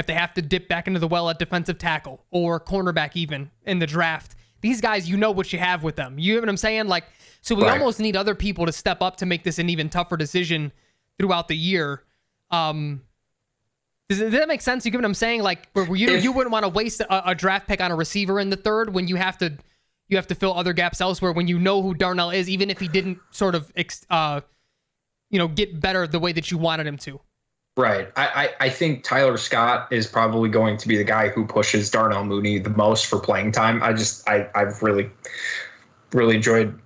they have to dip back into the well at defensive tackle or cornerback even in the draft. These guys, what you have with them. You know what I'm saying? Like, so we almost need other people to step up to make this an even tougher decision throughout the year. Does that make sense? You get what I'm saying? Like, where you wouldn't want to waste a draft pick on a receiver in the 3rd when you have to fill other gaps elsewhere when you know who Darnell is, even if he didn't sort of get better the way that you wanted him to. Right. I think Tyler Scott is probably going to be the guy who pushes Darnell Mooney the most for playing time. I've really, really enjoyed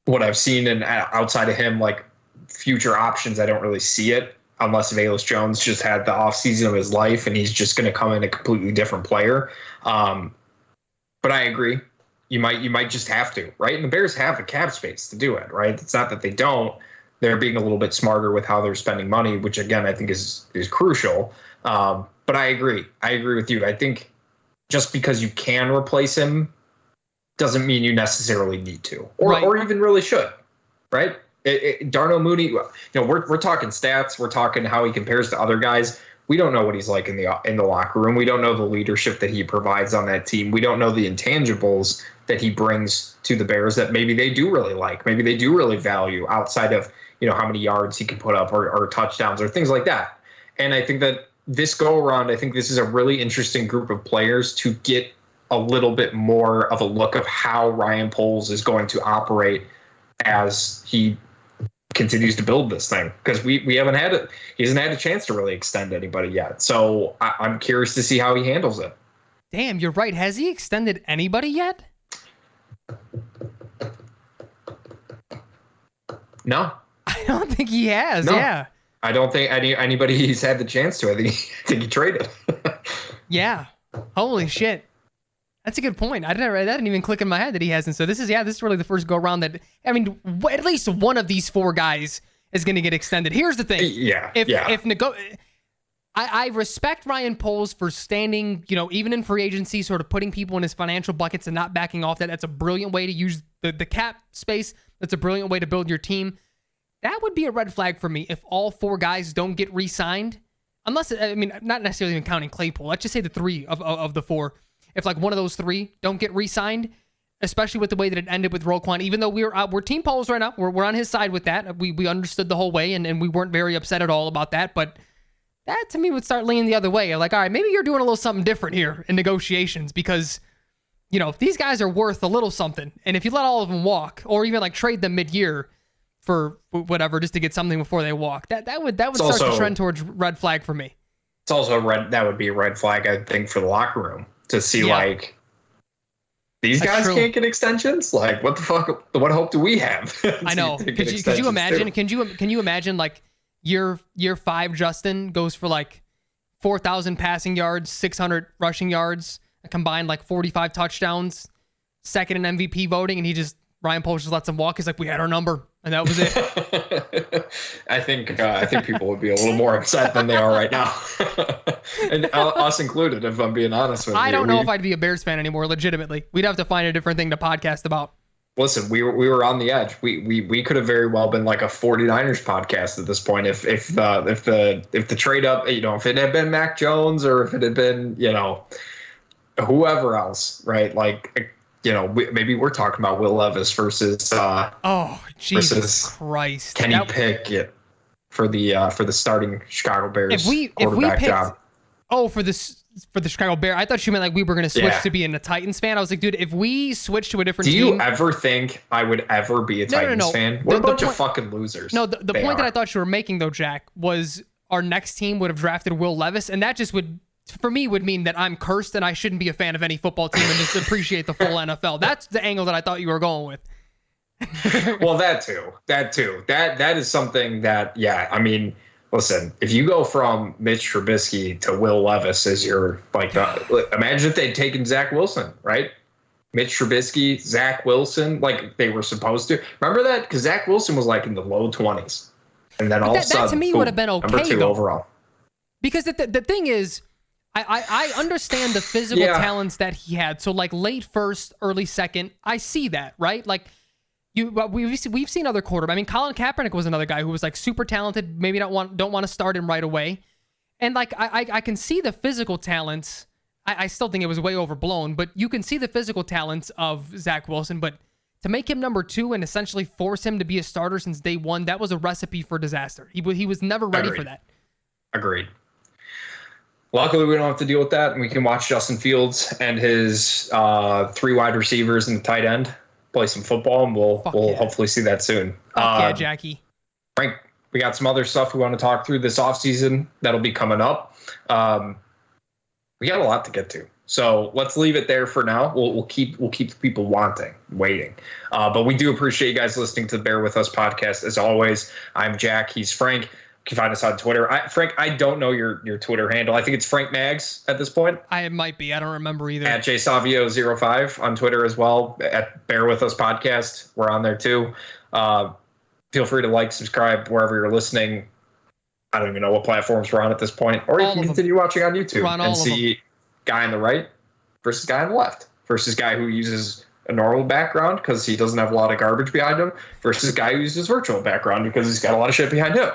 what I've seen, and outside of him, like, future options, I don't really see it unless Velus Jones just had the offseason of his life and he's just going to come in a completely different player. But I agree. You might just have to, right? And the Bears have the cap space to do it, right? It's not that they don't. They're being a little bit smarter with how they're spending money, which again I think is crucial. But I agree. I agree with you. I think just because you can replace him doesn't mean you necessarily need to, or even really should, right? Darnell Mooney, we're talking stats, we're talking how he compares to other guys. We don't know what he's like in the locker room. We don't know the leadership that he provides on that team. We don't know the intangibles that he brings to the Bears that maybe they do really like. Maybe they do really value outside of, how many yards he can put up or touchdowns or things like that. And I think that this go around, I think this is a really interesting group of players to get a little bit more of a look of how Ryan Poles is going to operate as he continues to build this thing, because we haven't had it. He hasn't had a chance to really extend anybody yet. So I'm curious to see how he handles it. Damn, you're right. Has he extended anybody yet? No. I don't think he has. No. Yeah. I don't think anybody he's had the chance to. I think he traded. Yeah. Holy shit. That's a good point. That didn't even click in my head that he hasn't. So this is really the first go around that, at least one of these four guys is going to get extended. Here's the thing. Yeah. I respect Ryan Poles for standing, even in free agency, sort of putting people in his financial buckets and not backing off that. That's a brilliant way to use the cap space. That's a brilliant way to build your team. That would be a red flag for me if all four guys don't get re-signed. Unless, not necessarily even counting Claypool. Let's just say the three of the four. If like one of those three don't get re-signed, especially with the way that it ended with Roquan, even though we're team Poles right now, we're on his side with that. We understood the whole way and we weren't very upset at all about that. But that to me would start leaning the other way. Like, all right, maybe you're doing a little something different here in negotiations because, these guys are worth a little something. And if you let all of them walk or even like trade them mid-year for whatever, just to get something before they walk, that would start to trend towards red flag for me. It's also that would be a red flag, I think, for the locker room to see these guys can't get extensions. Like, what the fuck? What hope do we have? I know. Could you imagine? Can you imagine like year 5 Justin goes for like 4,000 passing yards, 600 rushing yards, a combined like 45 touchdowns, second in MVP voting, and Ryan Poles just lets him walk. He's like, we had our number, and that was it. I think people would be a little more upset than they are right now, and us included. If I'm being honest with you, I don't know if I'd be a Bears fan anymore. Legitimately, we'd have to find a different thing to podcast about. Listen, we were on the edge. We could have very well been like a 49ers podcast at this point if the trade up, if it had been Mac Jones or if it had been whoever else, right? Like. Maybe we're talking about Will Levis versus Jesus Christ, Kenny Pickett for the starting Chicago Bears quarterback job. Oh, for the Chicago Bears, I thought you meant like we were going to switch to being a Titans fan. I was like, dude, if we switch to a different team, do you ever think I would ever be a Titans fan? We're a bunch of fucking losers. No, the point that I thought you were making though, Jack, was our next team would have drafted Will Levis, and that just would. For me, would mean that I'm cursed and I shouldn't be a fan of any football team and just appreciate the full NFL. That's the angle that I thought you were going with. Well, that too. That is something that, listen, if you go from Mitch Trubisky to Will Levis as your, imagine if they'd taken Zach Wilson, right? Mitch Trubisky, Zach Wilson, like they were supposed to. Remember that? Because Zach Wilson was like in the low 20s. And then all of a sudden, that to me would have been okay, number 2 though. overall. Because the thing is, I understand the physical talents that he had. So like late first, early second, I see that, right? Like we've seen other quarterbacks. Colin Kaepernick was another guy who was like super talented. Maybe don't want to start him right away. And like I can see the physical talents. I still think it was way overblown, but you can see the physical talents of Zach Wilson. But to make him number 2 and essentially force him to be a starter since day 1, that was a recipe for disaster. He was never ready for that. Agreed. Luckily, we don't have to deal with that, and we can watch Justin Fields and his 3 wide receivers and the tight end play some football, and we'll hopefully see that soon. Yeah, Jackie. Frank, we got some other stuff we want to talk through this offseason that'll be coming up. We got a lot to get to, so let's leave it there for now. We'll keep the people waiting. But we do appreciate you guys listening to the Bear With Us podcast. As always, I'm Jack. He's Frank. You can find us on Twitter. Frank, I don't know your Twitter handle. I think it's Frank Mags at this point. It might be. I don't remember either. At JSavio05 on Twitter as well. At Bear With Us Podcast. We're on there too. Feel free to like, subscribe wherever you're listening. I don't even know what platforms we're on at this point. Or you can continue watching on YouTube and see guy on the right versus guy on the left versus guy who uses a normal background because he doesn't have a lot of garbage behind him versus guy who uses virtual background because he's got a lot of shit behind him.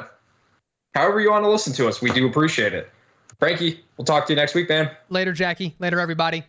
However you want to listen to us, we do appreciate it. Frankie, we'll talk to you next week, man. Later, Jackie. Later, everybody.